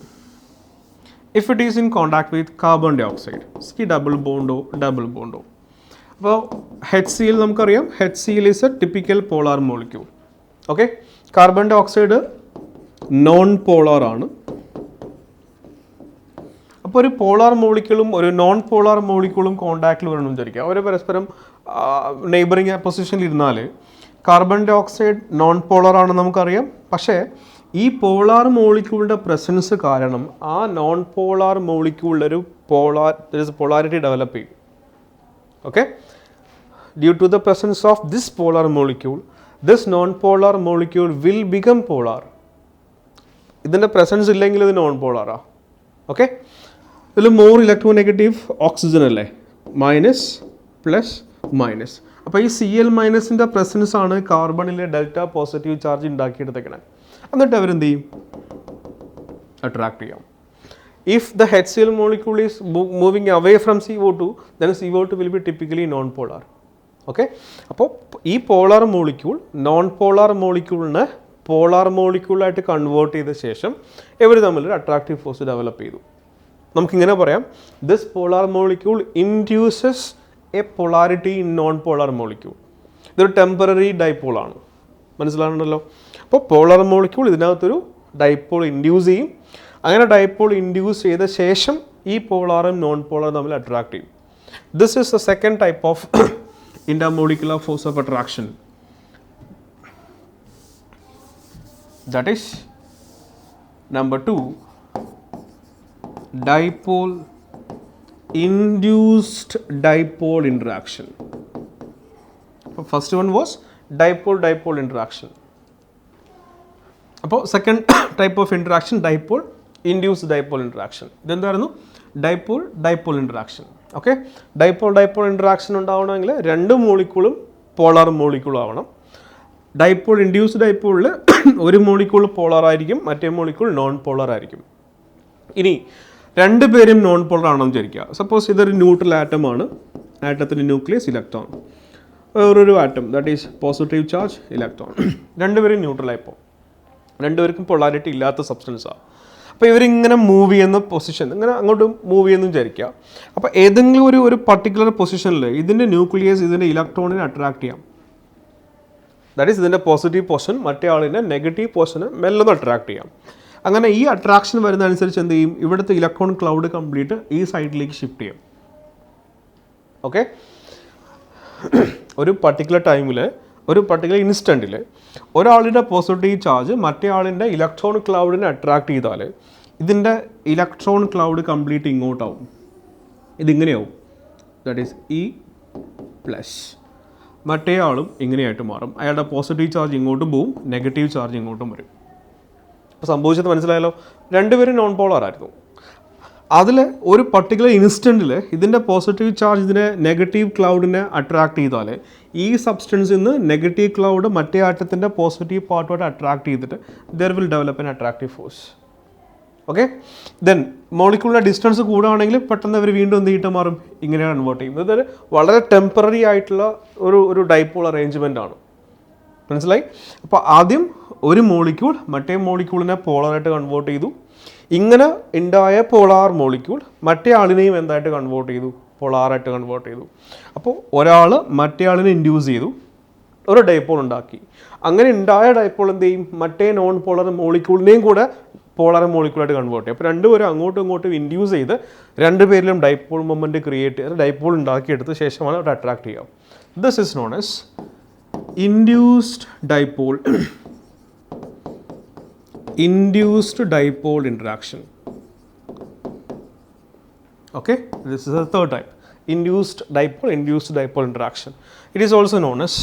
If it is in contact with carbon dioxide, double ബോണ്ടോ. അപ്പോൾ HCl നമുക്കറിയാം, HCl is a typical polar molecule. Okay, carbon dioxide non polar ആണ്. അപ്പോൾ ഒരു പോളാർ മോളിക്യൂളും ഒരു നോൺ പോളാർ മോളിക്യൂളും കോണ്ടാക്റ്റിൽ വരണം വിചാരിക്കുക. അവർ പരസ്പരം നെയ്ബറിങ് പൊസിഷനിൽ ഇരുന്നാൽ carbon dioxide non polar ആണെന്ന് നമുക്കറിയാം. പക്ഷേ ഈ പോളാർ മോളിക്യൂളിൻ്റെ പ്രസൻസ് കാരണം ആ നോൺ പോളാർ മോളിക്യൂളിലൊരു പോളാരിറ്റി ഡെവലപ്പ് ചെയ്യും. Okay, due to the presence of this polar molecule this non-polar molecule will become polar. ഇതിൻ്റെ പ്രസൻസ് ഇല്ലെങ്കിൽ ഇത് നോൺ പോളാറാ. ഓക്കെ, ഇതിൽ മോർ ഇലക്ട്രോ നെഗറ്റീവ് ഓക്സിജൻ അല്ലേ? Minus plus minus. അപ്പോൾ ഈ Cl മൈനസിൻ്റെ പ്രസൻസ് ആണ് കാർബണിലെ ഡെൽറ്റ പോസിറ്റീവ് ചാർജ് ഉണ്ടാക്കിയെടുത്തേക്കണേ. എന്നിട്ട് അവരെന്ത് ചെയ്യും? അട്രാക്ട് ചെയ്യാം. If the HCl molecule is moving away from CO2, then CO2 will be typically non-polar. Okay? അപ്പോൾ ഈ പോളാർ മോളിക്യൂൾ നോൺ പോളാർ മോളിക്യൂളിനെ പോളാർ മോളിക്യൂളായിട്ട് കൺവേർട്ട് ചെയ്ത ശേഷം ഇവർ തമ്മിലൊരു അട്രാക്റ്റീവ് ഫോഴ്സ് ഡെവലപ്പ് ചെയ്തു. നമുക്കിങ്ങനെ പറയാം, this polar molecule induces A polarity in non polar molecule. ഇതൊരു ടെമ്പററി ഡൈപോളാണ്. മനസ്സിലാണല്ലോ. അപ്പോൾ പോളാർ മോളിക്യൂൾ ഇതിനകത്തൊരു ഡൈപോൾ ഇൻഡ്യൂസ് ചെയ്യും. അങ്ങനെ ഡൈപോൾ ഇൻഡ്യൂസ് ചെയ്ത ശേഷം ഈ പോളാറും നോൺ പോളാറും തമ്മിൽ അട്രാക്ട് ചെയ്യും. This is the second type of intermolecular force of attraction. That is number 2, dipole induced dipole interaction. First one was dipole interaction. അപ്പോൾ second type of interaction dipole induced dipole interaction. ഇതെന്തായിരുന്നു? Dipole interaction. Okay, dipole interaction ഉണ്ടാവണമെങ്കിൽ രണ്ട് മോളിക്യൂളും polar മോളിക്യൂളും ആവണം. Dipole induced ഡൈപോളിൽ ഒരു molecule polar ആയിരിക്കും, മറ്റേ molecule non polar ആയിരിക്കും. ഇനി രണ്ടുപേരും നോൺ പോളർ ആണെന്ന് വിചാരിക്കുക. സപ്പോസ് ഇതൊരു ന്യൂട്രൽ ആറ്റമാണ്, ആറ്റത്തിൻ്റെ ന്യൂക്ലിയസ് ഇലക്ട്രോൺ, വേറൊരു atom that is positive charge electron. രണ്ടുപേരും ന്യൂട്രലായിപ്പോൾ, രണ്ടുപേർക്കും പൊളാരിറ്റി ഇല്ലാത്ത സബ്സ്റ്റൻസാണ്. അപ്പോൾ ഇവരിങ്ങനെ മൂവ് ചെയ്യുന്ന പൊസിഷൻ, ഇങ്ങനെ അങ്ങോട്ട് മൂവ് ചെയ്യുന്നു വിചാരിക്കുക. അപ്പോൾ ഏതെങ്കിലും ഒരു പർട്ടിക്കുലർ പൊസിഷനിൽ ഇതിൻ്റെ ന്യൂക്ലിയസ് ഇതിൻ്റെ ഇലക്ട്രോണിനെ അട്രാക്ട് ചെയ്യാം. ദാറ്റ് ഈസ് ഇതിൻ്റെ പോസിറ്റീവ് പോർഷൻ മറ്റേ ആളിൻ്റെ നെഗറ്റീവ് പോർഷന് മെല്ലൊന്ന് അട്രാക്ട് ചെയ്യാം. അങ്ങനെ ഈ അട്രാക്ഷൻ വരുന്ന അനുസരിച്ച് എന്ത് ചെയ്യും? ഇവിടുത്തെ ഇലക്ട്രോൺ ക്ലൗഡ് കംപ്ലീറ്റ് ഈ സൈഡിലേക്ക് ഷിഫ്റ്റ് ചെയ്യും. ഓക്കെ, ഒരു പർട്ടിക്കുലർ ടൈമിൽ, ഒരു പർട്ടിക്കുലർ ഇൻസ്റ്റൻറ്റിൽ ഒരാളുടെ പോസിറ്റീവ് ചാർജ് മറ്റേ ആളിൻ്റെ ഇലക്ട്രോൺ ക്ലൗഡിനെ അട്രാക്ട് ചെയ്താൽ ഇതിൻ്റെ ഇലക്ട്രോൺ ക്ലൗഡ് കംപ്ലീറ്റ് ഇങ്ങോട്ടാവും. ഇതിങ്ങനെയാവും. That is e plus. മറ്റേ ആളും ഇങ്ങനെയായിട്ട് മാറും. അയാളുടെ പോസിറ്റീവ് ചാർജ് ഇങ്ങോട്ടും പോവും, നെഗറ്റീവ് ചാർജ് ഇങ്ങോട്ടും വരും. അപ്പോൾ സംഭവിച്ചത് മനസ്സിലായല്ലോ. രണ്ടുപേരും നോൺ പോളാർ ആയിരുന്നു. അതിൽ ഒരു പർട്ടിക്കുലർ ഇൻസ്റ്റൻറ്റിൽ ഇതിൻ്റെ പോസിറ്റീവ് ചാർജ് ഇതിനെ നെഗറ്റീവ് ക്ലൗഡിനെ അട്രാക്ട് ചെയ്താൽ ഈ സബ്സ്റ്റൻസിൽ നിന്ന് നെഗറ്റീവ് ക്ലൗഡ് മറ്റേ ആറ്റത്തിൻ്റെ പോസിറ്റീവ് പാർട്ടുമായിട്ട് അട്രാക്ട് ചെയ്തിട്ട് there will develop an attractive force. Okay, then മോളിക്യൂളിൻ്റെ ഡിസ്റ്റൻസ് കൂടുകയാണെങ്കിൽ പെട്ടെന്ന് അവർ വീണ്ടും എന്ത് ചെയ്തിട്ട് മാറും? ഇങ്ങനെ കൺവേർട്ട് ചെയ്യും. ഇതൊരു വളരെ ടെമ്പററി ആയിട്ടുള്ള ഒരു ഡൈപോൾ അറേഞ്ച്മെൻ്റ് ആണ്. മനസ്സിലായി? അപ്പോൾ ആദ്യം ഒരു മോളിക്യൂൾ മറ്റേ മോളിക്യൂളിനെ പോളറായിട്ട് കൺവേർട്ട് ചെയ്തു. ഇങ്ങനെ ഉണ്ടായ പോളാർ മോളിക്യൂൾ മറ്റേ ആളിനെയും എന്തായിട്ട് കൺവേർട്ട് ചെയ്തു? പോളാറായിട്ട് കൺവേർട്ട് ചെയ്തു. അപ്പോൾ ഒരാൾ മറ്റേ ആളിനെ ഇൻഡ്യൂസ് ചെയ്തു, ഒരു ഡൈപോൾ ഉണ്ടാക്കി. അങ്ങനെ ഉണ്ടായ ഡൈപോൾ എന്ത് ചെയ്യും? മറ്റേ നോൺ പോളർ മോളിക്യൂളിനെയും കൂടെ പോളാർ മോളിക്യൂളായിട്ട് കൺവേർട്ട് ചെയ്യും. അപ്പോൾ രണ്ടുപേരും അങ്ങോട്ടും ഇങ്ങോട്ടും ഇൻഡ്യൂസ് ചെയ്ത് രണ്ടുപേരിലും ഡൈപോൾ മൊമെൻറ്റ് ക്രിയേറ്റ് ചെയ്ത് ഡൈപോൾ ഉണ്ടാക്കിയെടുത്ത ശേഷമാണ് അവിടെ അട്രാക്ട് ചെയ്യുക. This is known as induced dipole interaction. Okay, this is the third type, induced dipole interaction. It is also known as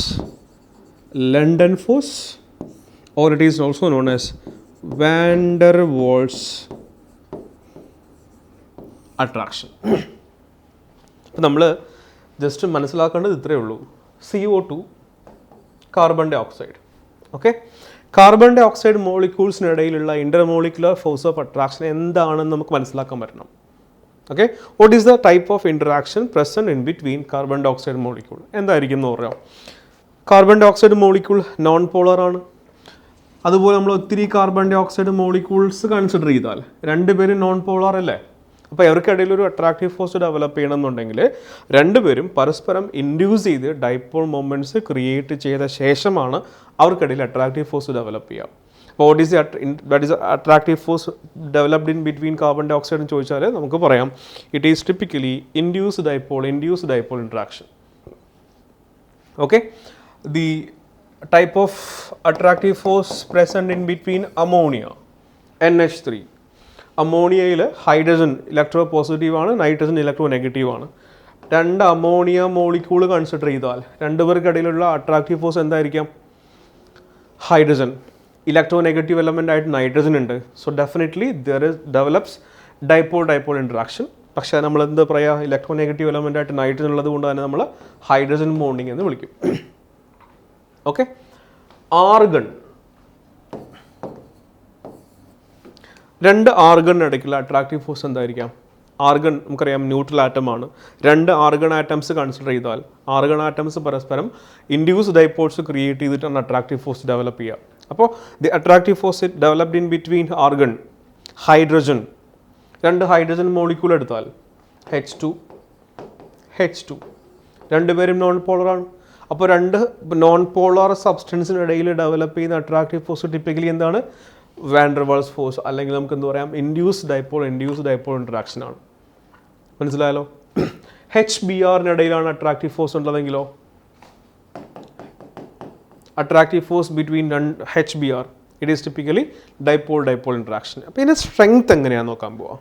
London force, or it is also known as van der Waals attraction. അപ്പോൾ നമ്മൾ just മനസ്സിലാക്കേണ്ടത് ഇത്രയേ ഉള്ളൂ. CO2, carbon dioxide. Okay, carbon dioxide മോളിക്യൂൾസിനിടയിലുള്ള intermolecular force of attraction എന്താണെന്ന് നമുക്ക് മനസ്സിലാക്കാൻ പറ്റണം. Okay, what is the type of interaction present in between carbon dioxide molecule? എന്തായിരിക്കും എന്ന് പറയാം. Carbon dioxide molecule non polar ആണ്. അതുപോലെ നമ്മൾ ഒത്തിരി carbon dioxide molecules consider ചെയ്താൽ രണ്ടുപേരും നോൺ പോളർ അല്ലേ? അപ്പോൾ ഇവർക്കിടയിൽ ഒരു അട്രാക്റ്റീവ് ഫോഴ്സ് ഡെവലപ്പ് ചെയ്യണമെന്നുണ്ടെങ്കിൽ രണ്ടുപേരും പരസ്പരം ഇൻഡ്യൂസ് ചെയ്ത് ഡൈപോൾ മൊമെൻറ്റ്സ് ക്രിയേറ്റ് ചെയ്ത ശേഷമാണ് അവർക്കിടയിൽ അട്രാക്റ്റീവ് ഫോഴ്സ് ഡെവലപ്പ് ചെയ്യുക. അപ്പോൾ what is attractive force developed in between carbon dioxide എന്ന് ചോദിച്ചാൽ നമുക്ക് പറയാം it is typically induced dipole interaction. Okay, the type of attractive force present in between ammonia NH3. അമോണിയയിൽ ഹൈഡ്രജൻ ഇലക്ട്രോ പോസിറ്റീവ് ആണ്, nitrogen electronegative ആണ്. രണ്ട് ammonia molecule consider ചെയ്താൽ രണ്ടുപേർക്കിടയിലുള്ള അട്രാക്റ്റീവ് ഫോഴ്സ് എന്തായിരിക്കാം? ഹൈഡ്രജൻ. ഇലക്ട്രോ നെഗറ്റീവ് എലമെൻ്റ് ആയിട്ട് നൈട്രജൻ ഉണ്ട്. So definitely develops dipole interaction. പക്ഷേ നമ്മൾ എന്താ പറയുക? ഇലക്ട്രോ നെഗറ്റീവ് എലമെൻ്റ് ആയിട്ട് നൈട്രജൻ ഉള്ളത് കൊണ്ട് തന്നെ നമ്മൾ ഹൈഡ്രജൻ ബോണ്ടിങ് എന്ന് വിളിക്കും. Okay, argon. രണ്ട് ആർഗണിനിടയ്ക്കുള്ള അട്രാക്റ്റീവ് ഫോഴ്സ് എന്തായിരിക്കാം? ആർഗൺ നമുക്കറിയാം ന്യൂട്രൽ ആറ്റമാണ്. രണ്ട് ആർഗൺ ആറ്റംസ് കൺസിഡർ ചെയ്താൽ ആർഗൺ ആറ്റംസ് പരസ്പരം ഇൻഡ്യൂസ് ഡൈപോൾസ് ക്രിയേറ്റ് ചെയ്തിട്ടാണ് അട്രാക്റ്റീവ് ഫോഴ്സ് ഡെവലപ്പ് ചെയ്യുക. അപ്പോൾ the attractive force developed in between argon, hydrogen, രണ്ട് ഹൈഡ്രജൻ മോളിക്യൂൾ എടുത്താൽ H2 രണ്ടുപേരും നോൺ പോളറാണ്. അപ്പോൾ രണ്ട് നോൺ പോളാർ സബ്സ്റ്റൻസിനിടയിൽ ഡെവലപ്പ് ചെയ്യുന്ന അട്രാക്റ്റീവ് ഫോഴ്സ് ടിപ്പിക്കലി എന്താണ്? വാൻഡർവാൾസ് ഫോഴ്സ്, അല്ലെങ്കിൽ നമുക്ക് എന്ത് പറയാം? ഇൻഡ്യൂസ് ഡൈപോൾ ഇൻട്രാക്ഷൻ ആണ്. മനസ്സിലായല്ലോ? HBrനിടയിലാണ് അട്രാക്റ്റീവ് ഫോഴ്സ് ഉള്ളതെങ്കിലോ attractive force between HBr it is typically dipole interaction. അപ്പോൾ ഇതിൻ്റെ സ്ട്രെങ്ത് എങ്ങനെയാണെന്ന് നോക്കാൻ പോവാം.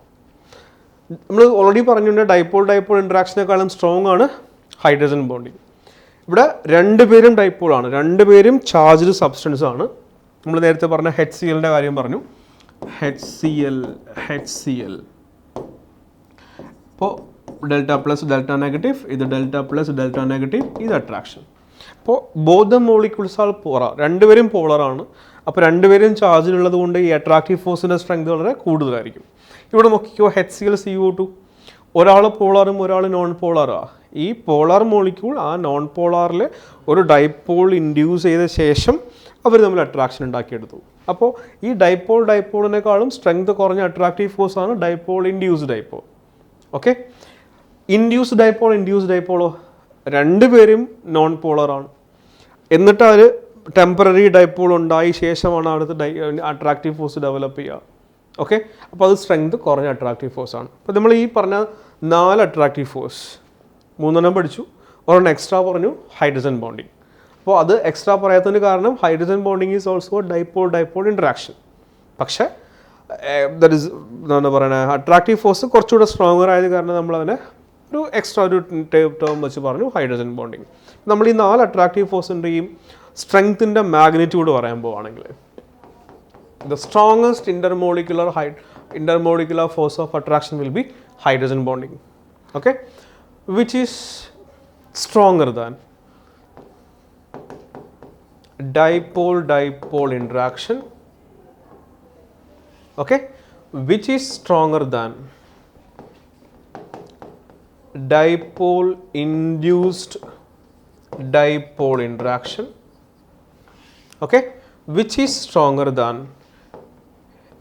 നമ്മൾ ഓൾറെഡി പറഞ്ഞിട്ടുണ്ട് ഡൈപോൾ ഇൻട്രാക്ഷനേക്കാളും സ്ട്രോങ് ആണ് ഹൈഡ്രജൻ ബോണ്ടിങ്. ഇവിടെ രണ്ടുപേരും ഡൈപോളാണ്, രണ്ടുപേരും ചാർജ്ഡ് സബ്സ്റ്റൻസ് ആണ്. നമ്മൾ നേരത്തെ പറഞ്ഞ HClന്റെ കാര്യം പറഞ്ഞു. HCl അപ്പോൾ ഡെൽറ്റ പ്ലസ് ഡെൽറ്റ നെഗറ്റീവ്, ഇത് ഡെൽറ്റ പ്ലസ് ഡെൽറ്റ നെഗറ്റീവ്, ഇത് അട്രാക്ഷൻ. അപ്പോൾ ബോത്ത് മോളിക്യൂൾസ് ആൾ പോളാർ, രണ്ടുപേരും പോളറാണ്. അപ്പോൾ രണ്ടുപേരും ചാർജിലുള്ളത് കൊണ്ട് ഈ അട്രാക്റ്റീവ് ഫോഴ്സിൻ്റെ സ്ട്രെങ്ത് വളരെ കൂടുതലായിരിക്കും. ഇവിടെ നോക്കിക്കോ, HCl CO2 ഒരാൾ പോളാറും ഒരാൾ നോൺ പോളാറാണ്. ഈ പോളാർ മോളിക്യൂൾ ആ നോൺ പോളാറിൽ ഒരു ഡൈപോൾ ഇൻഡ്യൂസ് ചെയ്ത ശേഷം അവർ തമ്മിൽ അട്രാക്ഷൻ ഉണ്ടാക്കിയെടുത്തു. അപ്പോൾ ഈ ഡൈപോളിനേക്കാളും സ്ട്രെങ്ത് കുറഞ്ഞ അട്രാക്റ്റീവ് ഫോഴ്സ് ആണ് ഇൻഡ്യൂസ്ഡ് ഡൈപോൾ. ഓക്കെ, ഇൻഡ്യൂസ്ഡ് ഡൈപോളോ രണ്ടുപേരും നോൺ പോളറാണ്. എന്നിട്ട് അവർ ടെമ്പററി ഡൈപോൾ ഉണ്ടായ ശേഷമാണ് അടുത്ത് അട്രാക്റ്റീവ് ഫോഴ്സ് ഡെവലപ്പ് ചെയ്യുക. ഓക്കെ, അപ്പോൾ അത് സ്ട്രെങ്ത് കുറഞ്ഞ അട്രാക്റ്റീവ് ഫോഴ്സ് ആണ്. അപ്പോൾ നമ്മൾ ഈ പറഞ്ഞ 4 അട്രാക്റ്റീവ് ഫോഴ്സ് 3 പഠിച്ചു, ഒരെണ്ണം എക്സ്ട്രാ പറഞ്ഞു, ഹൈഡ്രജൻ ബോണ്ടിങ്. അപ്പോൾ അത് എക്സ്ട്രാ പറയാത്തതിന് കാരണം hydrogen bonding is also dipole interaction. പക്ഷേ ദറ്റ് ഈസ് എന്താണ് പറയുന്നത്, അട്രാക്റ്റീവ് ഫോഴ്സ് കുറച്ചുകൂടെ സ്ട്രോങ്ങർ ആയത് കാരണം നമ്മളതിനെ ഒരു എക്സ്ട്രാ ഒരു ടേം വെച്ച് പറഞ്ഞു ഹൈഡ്രജൻ ബോണ്ടിങ്. നമ്മൾ ഈ 4 അട്രാക്റ്റീവ് ഫോഴ്സിൻ്റെയും സ്ട്രെങ്ത്തിൻ്റെ മാഗ്നിറ്റ്യൂഡ് പറയാൻ പോവുകയാണെങ്കിൽ the strongest intermolecular force of attraction will be hydrogen bonding. Okay, which is stronger than dipole interaction. Okay, which is stronger than dipole induced dipole interaction. Okay, which is stronger than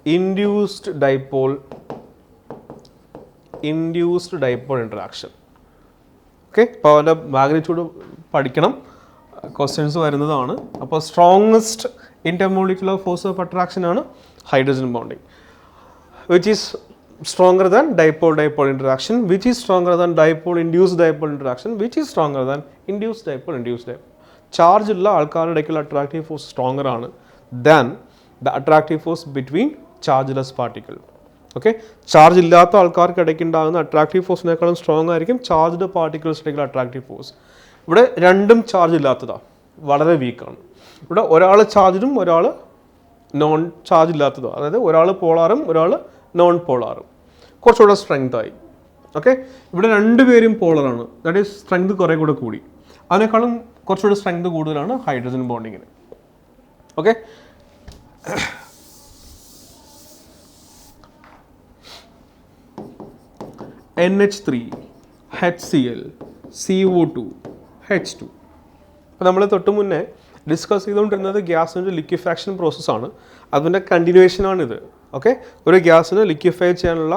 induced dipole interaction. Okay, അപ്പോൾ അതിൻ്റെ magnitude പഠിക്കണം, questions വരുന്നതാണ്. അപ്പോൾ strongest intermolecular force of attraction ആണ് hydrogen bonding. Which is stronger than dipole interaction, which is stronger than induced dipole interaction, which is stronger than induced dipole. Charge ഉള്ള ആൾക്കാരുടെ ഇടയ്ക്കുള്ള attractive force stronger ആണ് than the attractive force between chargeless particle. Okay, charge ഇല്ലാത്ത ആൾക്കാർക്ക് ഇടയ്ക്ക് ഉണ്ടാകുന്ന attractive ഫോഴ്സിനേക്കാളും strong ആയിരിക്കും charged പാർട്ടിക്കിൾസിലേക്കുള്ള attractive force. ഇവിടെ രണ്ടും ചാർജ് ഇല്ലാത്തതാണ്, വളരെ വീക്കാണ്. ഇവിടെ ഒരാൾ ചാർജ്ഡും ഒരാൾ നോൺ ചാർജ് ഇല്ലാത്തതോ, അതായത് ഒരാൾ പോളാറും ഒരാൾ നോൺ പോളാറും, കുറച്ചുകൂടെ സ്ട്രെങ്ത് ആയി. ഓക്കെ, ഇവിടെ രണ്ടുപേരും പോളറാണ്, ദാറ്റ് ഈസ് സ്ട്രെങ്ത് കുറേ കൂടെ കൂടി. അതിനേക്കാളും കുറച്ചുകൂടെ സ്ട്രെങ്ത് കൂടുതലാണ് hydrogen ബോണ്ടിങ്ങിന്. Okay, NH3 HCl CO2 H2. അപ്പോൾ നമ്മൾ തൊട്ട് മുന്നേ ഡിസ്കസ് ചെയ്തുകൊണ്ടിരുന്നത് ഗ്യാസിൻ്റെ ലിക്വിഫാക്ഷൻ പ്രോസസ്സാണ്, അതിൻ്റെ കണ്ടിന്യൂവേഷനാണിത്. ഓക്കെ, ഒരു ഗ്യാസിന് ലിക്വിഫൈ ചെയ്യാനുള്ള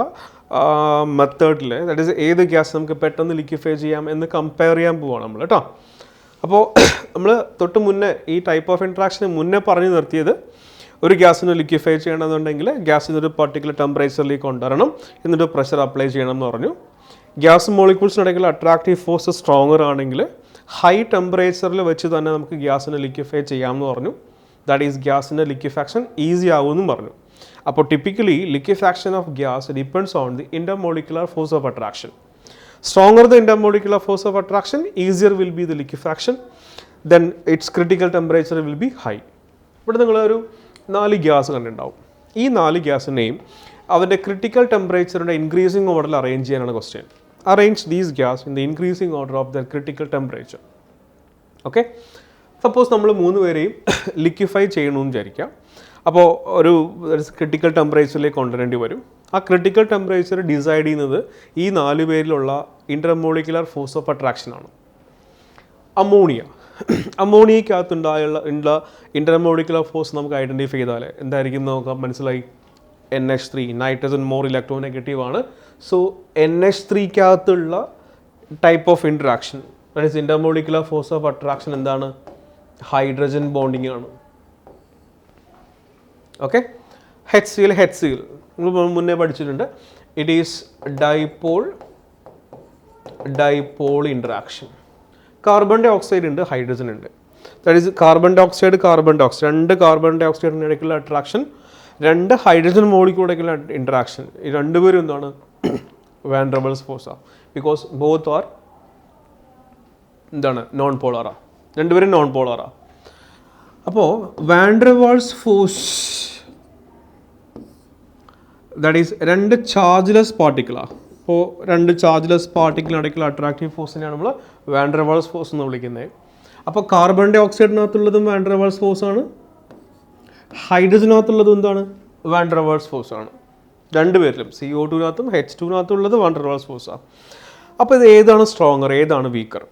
മെത്തേഡിൽ, ദാറ്റ് ഈസ് ഏത് ഗ്യാസ് നമുക്ക് പെട്ടെന്ന് ലിക്വിഫൈ ചെയ്യാം എന്ന് കമ്പയർ ചെയ്യാൻ പോവാണ് നമ്മൾ കേട്ടോ. അപ്പോൾ നമ്മൾ തൊട്ട് മുന്നേ ഈ ടൈപ്പ് ഓഫ് ഇൻട്രാക്ഷന് മുന്നേ പറഞ്ഞു നിർത്തിയത്, ഒരു ഗ്യാസിന് ലിക്വിഫൈ ചെയ്യണമെന്നുണ്ടെങ്കിൽ ഗ്യാസിന് ഒരു പർട്ടിക്കുലർ ടെമ്പറേച്ചറിലേക്ക് കൊണ്ടുവരണം, എന്നിട്ട് പ്രഷർ അപ്ലൈ ചെയ്യണം എന്ന് പറഞ്ഞു. ഗ്യാസ് മോളിക്യൂൾസിനിടയ്ക്കുള്ള അട്രാക്റ്റീവ് ഫോഴ്സ് സ്ട്രോങ്ങർ ആണെങ്കിൽ ഹൈ ടെമ്പറേച്ചറിൽ വെച്ച് തന്നെ നമുക്ക് ഗ്യാസിനെ ലിക്വിഫൈ ചെയ്യാമെന്ന് പറഞ്ഞു. ദാറ്റ് ഈസ് ഗ്യാസിൻ്റെ ലിക്വിഫാക്ഷൻ ഈസി ആവുമെന്നും പറഞ്ഞു. അപ്പോൾ typically liquefaction of gas depends on the intermolecular force of attraction. Stronger the intermolecular force of attraction, easier will be the liquefaction, then its critical temperature will be high. ഇവിടെ നിങ്ങളൊരു 4 gas കണ്ടിട്ടുണ്ടാവും. ഈ 4 ഗ്യാസിനെയും അതിൻ്റെ critical ടെമ്പറേച്ചറിൻ്റെ increasing ഓർഡറിൽ arrange ചെയ്യാനാണ് question. Arrange these gas in the increasing order of the critical temperature. Okay, suppose നമ്മൾ 3 പേരെയും liquefy ചെയ്യണമെന്ന് വിചാരിക്കാം. അപ്പോൾ ഒരു ക്രിട്ടിക്കൽ ടെമ്പറേച്ചറിലേക്ക് കൊണ്ടുവരേണ്ടി വരും. ആ ക്രിട്ടിക്കൽ ടെമ്പറേച്ചർ ഡിസൈഡ് ചെയ്യുന്നത് ഈ 4 പേരിലുള്ള ഇൻ്റർമോളിക്കുലർ ഫോഴ്സ് ഓഫ് അട്രാക്ഷനാണ്. അമോണിയക്കകത്തുണ്ടായുള്ള ഇൻ്റർമോളിക്കുലർ ഫോഴ്സ് നമുക്ക് ഐഡൻറ്റിഫൈ ചെയ്താൽ എന്തായിരിക്കും നമുക്ക് മനസ്സിലായി. NH3 nitrogen more electronegative ആണ്. സോ NH3കകത്തുള്ള type of interaction that is intermolecular force of attraction എന്താണ്? ഹൈഡ്രജൻ ബോണ്ടിങ് ആണ്. ഓക്കെ, HCl നമ്മൾ മുന്നേ പഠിച്ചിട്ടുണ്ട്. It is dipole interaction. Carbon dioxide ഉണ്ട്, ഹൈഡ്രജൻ ഉണ്ട്. That is carbon dioxide, രണ്ട് കാർബൺ ഡൈ ഓക്സൈഡിൻ്റെ ഇടയ്ക്കുള്ള അട്രാക്ഷൻ, 2 ഹൈഡ്രജൻ മോളിക്യൂളുടെ ഇൻട്രാക്ഷൻ. ഈ രണ്ടുപേരും എന്താണ്? വാൻ ഡർ വാൾസ് ഫോഴ്സാണ്. ബിക്കോസ് ബോത്ത് ആർ എന്താണ്? നോൺ പോളാറാണ്. രണ്ടുപേരും നോൺ പോളാറാണ്. അപ്പോൾ van der Waals force that is 2 chargeless പാർട്ടിക്കിളാണ്. അപ്പോൾ 2 ചാർജ്ലെസ് പാർട്ടിക്കിളിനിടയ്ക്കുള്ള അട്രാക്റ്റീവ് ഫോഴ്സിനെയാണ് നമ്മൾ വാൻ ഡർ വാൾസ് ഫോഴ്സ് എന്ന് വിളിക്കുന്നത്. അപ്പോൾ കാർബൺ ഡൈ ഓക്സൈഡിനകത്തുള്ളതും വാൻ ഡർ വാൾസ് ഫോഴ്സ് ആണ്, ഹൈഡ്രജനകത്തുള്ളതും എന്താണ്? വാൻ ഡർ വാൾസ് ഫോഴ്സ് ആണ്. രണ്ടുപേരിലും CO2നകത്തും H2നകത്തുള്ളത് വാൻ ഡർ വാൾസ് ഫോഴ്സാണ്. അപ്പോൾ ഇത് ഏതാണ് സ്ട്രോങ്ങർ, ഏതാണ് weaker?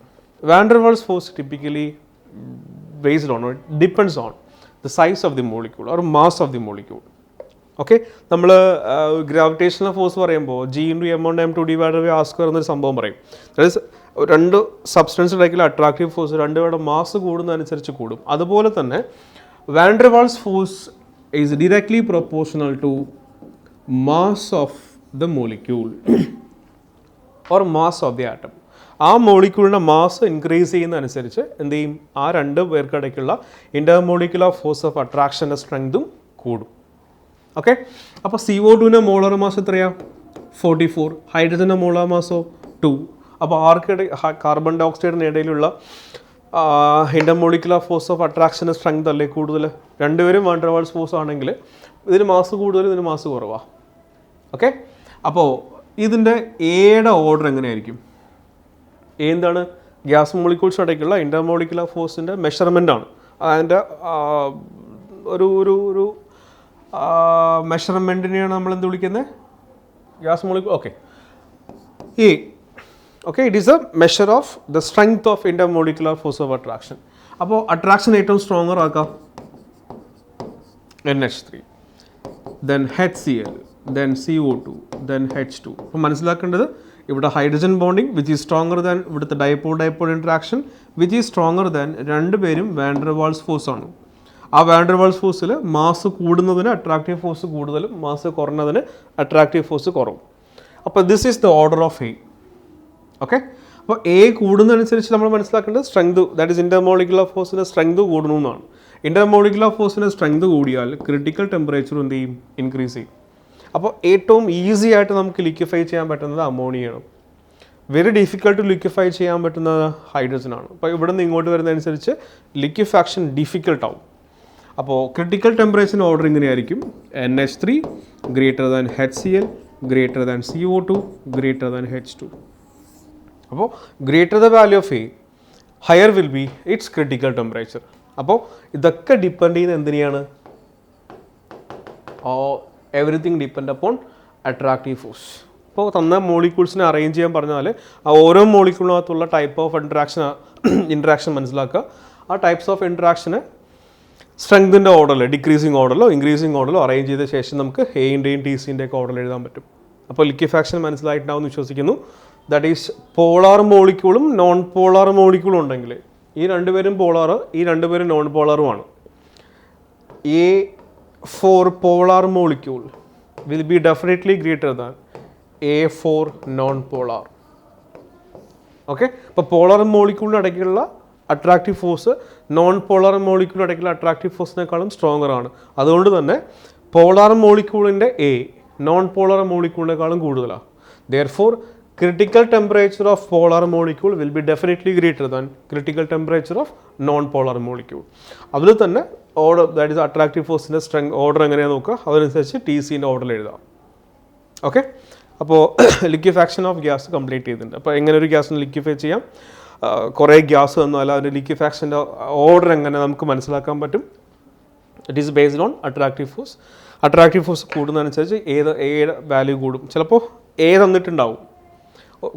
Van der Waals force typically based on, depends on the size of the molecule or mass of the molecule. Okay, നമ്മൾ ഗ്രാവിറ്റേഷണൽ ഫോഴ്സ് പറയുമ്പോൾ G×M1M2/r² എന്നൊരു സംഭവം പറയും. അതായത് 2 സബ്സ്റ്റൻസ് ഇടയ്ക്കുള്ള അട്രാക്റ്റീവ് ഫോഴ്സ് 2 പേരുടെ മാസ് കൂടുന്നതനുസരിച്ച് കൂടും. അതുപോലെ തന്നെ van der Waals force is directly proportional to mass of the molecule or mass of the atom. ആ മോളിക്യൂളിൻ്റെ മാസ് ഇൻക്രീസ് ചെയ്യുന്നതനുസരിച്ച് എന്ത് ചെയ്യും? ആ 2 പേർക്കിടയ്ക്കുള്ള ഇൻ്റർമോളിക്കുലർ ഫോഴ്സ് ഓഫ് അട്രാക്ഷൻ്റെ സ്ട്രെങ്തും കൂടും. ഓക്കെ, അപ്പോൾ CO2ൻ്റെ മോളാർ മാസ് എത്രയാണ്? 44. ഹൈഡ്രജൻ്റെ മോളാർ മാസോ 2. അപ്പോൾ കാർബൺ ഡൈ ഓക്സൈഡിന് ഇടയിലുള്ള ഇൻ്റർമോളിക്കുലർ ഫോഴ്സ് ഓഫ് അട്രാക്ഷൻ്റെ സ്ട്രെങ്ത് അല്ലേ കൂടുതൽ? രണ്ടുപേരും വാൻ ഡർ വാൾസ് ഫോഴ്സ് ആണെങ്കിൽ ഇതിന് മാസ് കൂടുതൽ, ഇതിന് മാസ് കുറവാണ്. ഓക്കെ, അപ്പോൾ ഇതിൻ്റെ എയുടെ ഓർഡർ എങ്ങനെയായിരിക്കും? എന്താണ്? ഗ്യാസ് മോളിക്യൂൾസ് ഇടയ്ക്കുള്ള ഇൻ്റർമോളിക്കുലർ ഫോഴ്സിൻ്റെ മെഷർമെൻ്റ് ആണ്. അതിൻ്റെ ഒരു മെഷർമെൻറ്റിനെയാണ് നമ്മൾ എന്ത് വിളിക്കുന്നത്? Gas molecule. Okay, okay, it is a measure of the strength of intermolecular force of attraction. അപ്പോൾ അട്രാക്ഷൻ ഏറ്റവും സ്ട്രോങ്ങർ ആക്കാം NH3, then HCl, then CO2, then H2. അപ്പോൾ മനസ്സിലാക്കേണ്ടത് ഇവിടെ hydrogen bonding which is stronger than ഇവിടുത്തെ dipole interaction which is stronger than രണ്ടുപേരും van der Waals force ആണ്. ആ വാൻ ഡർ വാൾസ് ഫോഴ്സിൽ മാസ് കൂടുന്നതിന് അട്രാക്റ്റീവ് ഫോഴ്സ് കൂടുതലും, മാസ് കുറഞ്ഞതിന് അട്രാക്റ്റീവ് ഫോഴ്സ് കുറവും. അപ്പോൾ this is the order of a. Okay, അപ്പോൾ എ കൂടുന്നതനുസരിച്ച് നമ്മൾ മനസ്സിലാക്കേണ്ടത് സ്ട്രെങ്ത്, ദാറ്റ് ഈസ് ഇൻ്റർമോളിക്കുലർ ഫോഴ്സിൻ്റെ സ്ട്രെങ്ത് കൂടണമെന്നാണ്. ഇൻ്റർമോളിക്കുലർ ഫോഴ്സിൻ്റെ സ്ട്രെങ്ത് കൂടിയാൽ ക്രിട്ടിക്കൽ ടെമ്പറേച്ചർ എന്ത് ചെയ്യും? ഇൻക്രീസ് ചെയ്യും. അപ്പോൾ ഏറ്റവും ഈസി ആയിട്ട് നമുക്ക് ലിക്വിഫൈ ചെയ്യാൻ പറ്റുന്നത് അമോണിയാണ്. വെരി ഡിഫിക്കൽട്ട് ടു ലിക്വിഫൈ ചെയ്യാൻ പറ്റുന്നത് ഹൈഡ്രജനാണ്. അപ്പോൾ ഇവിടെ നിന്ന് ഇങ്ങോട്ട് വരുന്നതനുസരിച്ച് ലിക്വിഫാക്ഷൻ ഡിഫിക്കൽട്ട് ആവും. അപ്പോൾ ക്രിട്ടിക്കൽ ടെമ്പറേച്ചറിന് ഓർഡർ ഇങ്ങനെയായിരിക്കും: NH3 greater than HCl greater than CO2 greater than H2. അപ്പോൾ greater the value of a higher will be its critical temperature. അപ്പോൾ ഇതൊക്കെ ഡിപ്പെൻഡ് ചെയ്യുന്ന എന്തിനെയാണ്? Everything depend upon attractive force. ഇപ്പോൾ തന്ന മോളിക്യൂൾസിനെ അറേഞ്ച് ചെയ്യാൻ പറഞ്ഞാൽ ആ ഓരോ മോളിക്യൂളിനകത്തുള്ള ടൈപ്പ് ഓഫ് ഇൻട്രാക്ഷൻ മനസ്സിലാക്കുക. ആ ടൈപ്സ് ഓഫ് ഇൻട്രാക്ഷന് സ്ട്രെങ്തിൻ്റെ ഓർഡറിൽ ഡിക്രീസിങ് ഓർഡറിലോ ഇൻക്രീസിങ് ഓർഡറിലോ അറേഞ്ച് ചെയ്ത ശേഷം നമുക്ക് എൻ്റെയും TCൻ്റെ ഒക്കെ ഓർഡറിൽ എഴുതാൻ പറ്റും. അപ്പോൾ ലിക്വിഫാക്ഷൻ മനസ്സിലായിട്ടുണ്ടാവും എന്ന് വിശ്വസിക്കുന്നു. ദാറ്റ് ഈസ് പോളാർ മോളിക്യൂളും നോൺ പോളാർ മോളിക്യൂളും ഉണ്ടെങ്കിൽ ഈ രണ്ടുപേരും പോളാർ, ഈ രണ്ടുപേരും നോൺ പോളാറുമാണ്. A4 polar molecule will be definitely greater than A4 non-polar. Okay, അപ്പോൾ പോളാർ മോളിക്യൂളിന് ഇടയ്ക്കുള്ള അട്രാക്റ്റീവ് ഫോഴ്സ് നോൺ പോളാർ മോളിക്യൂളിന് ഇടയ്ക്കുള്ള അട്രാക്റ്റീവ് ഫോഴ്സിനേക്കാളും സ്ട്രോങ്ങർ ആണ്. അതുകൊണ്ട് തന്നെ പോളാർ മോളിക്യൂളിൻ്റെ A നോൺ പോളാർ മോളിക്യൂളിനേക്കാളും കൂടുതലാണ്. Therefore, critical temperature of polar molecule will be definitely greater than critical temperature of non-polar molecule. അതിൽ തന്നെ order, that is attractive ഫോഴ്സിൻ്റെ strength order എങ്ങനെയാണെന്ന് നോക്കുക. അതനുസരിച്ച് TCൻ്റെ ഓർഡറിൽ എഴുതാം. ഓക്കെ, അപ്പോൾ ലിക്വിഫാക്ഷൻ ഓഫ് ഗ്യാസ് കംപ്ലീറ്റ് ചെയ്തിട്ടുണ്ട്. അപ്പോൾ എങ്ങനെ ഒരു ഗ്യാസിന് ലിക്വിഫൈ ചെയ്യാം, കുറേ ഗ്യാസ് തന്നാൽ അതിൻ്റെ ലിക്വിഫാക്ഷൻ്റെ ഓർഡർ എങ്ങനെ നമുക്ക് മനസ്സിലാക്കാൻ പറ്റും, it is based on attractive force. Attractive force കൂടുന്നതനുസരിച്ച് എയുടെ വാല്യൂ കൂടും. ചിലപ്പോൾ എ തന്നിട്ടുണ്ടാവും,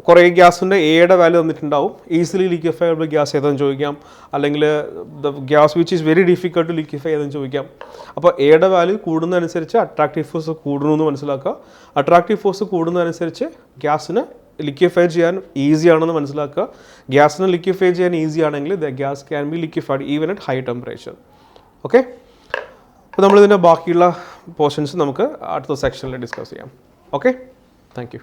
കുറേ ഗ്യാസിൻ്റെ എയുടെ വാല്യൂ തന്നിട്ടുണ്ടാവും. ഈസിലി ലിക്വിഫയബിൾ ഗ്യാസ് ഏതെന്ന് ചോദിക്കാം, അല്ലെങ്കിൽ the gas which is very difficult to liquefy ഏതെന്ന് ചോദിക്കാം. അപ്പോൾ എയുടെ വാല്യൂ കൂടുന്നതനുസരിച്ച് അട്രാക്റ്റീവ് ഫോഴ്സ് കൂടണമെന്ന് മനസ്സിലാക്കുക. അട്രാക്റ്റീവ് ഫോഴ്സ് കൂടുന്നതനുസരിച്ച് ഗ്യാസിന് ലിക്വിഫൈ ചെയ്യാൻ ഈസി ആണെന്ന് മനസ്സിലാക്കുക. ഗ്യാസിന് ലിക്വിഫൈ ചെയ്യാൻ ഈസി ആണെങ്കിൽ the gas can be liquefied even at high temperature. Okay, അപ്പോൾ നമ്മളിതിൻ്റെ ബാക്കിയുള്ള പോർഷൻസ് നമുക്ക് അടുത്ത സെക്ഷനിൽ ഡിസ്കസ് ചെയ്യാം. Okay, thank you.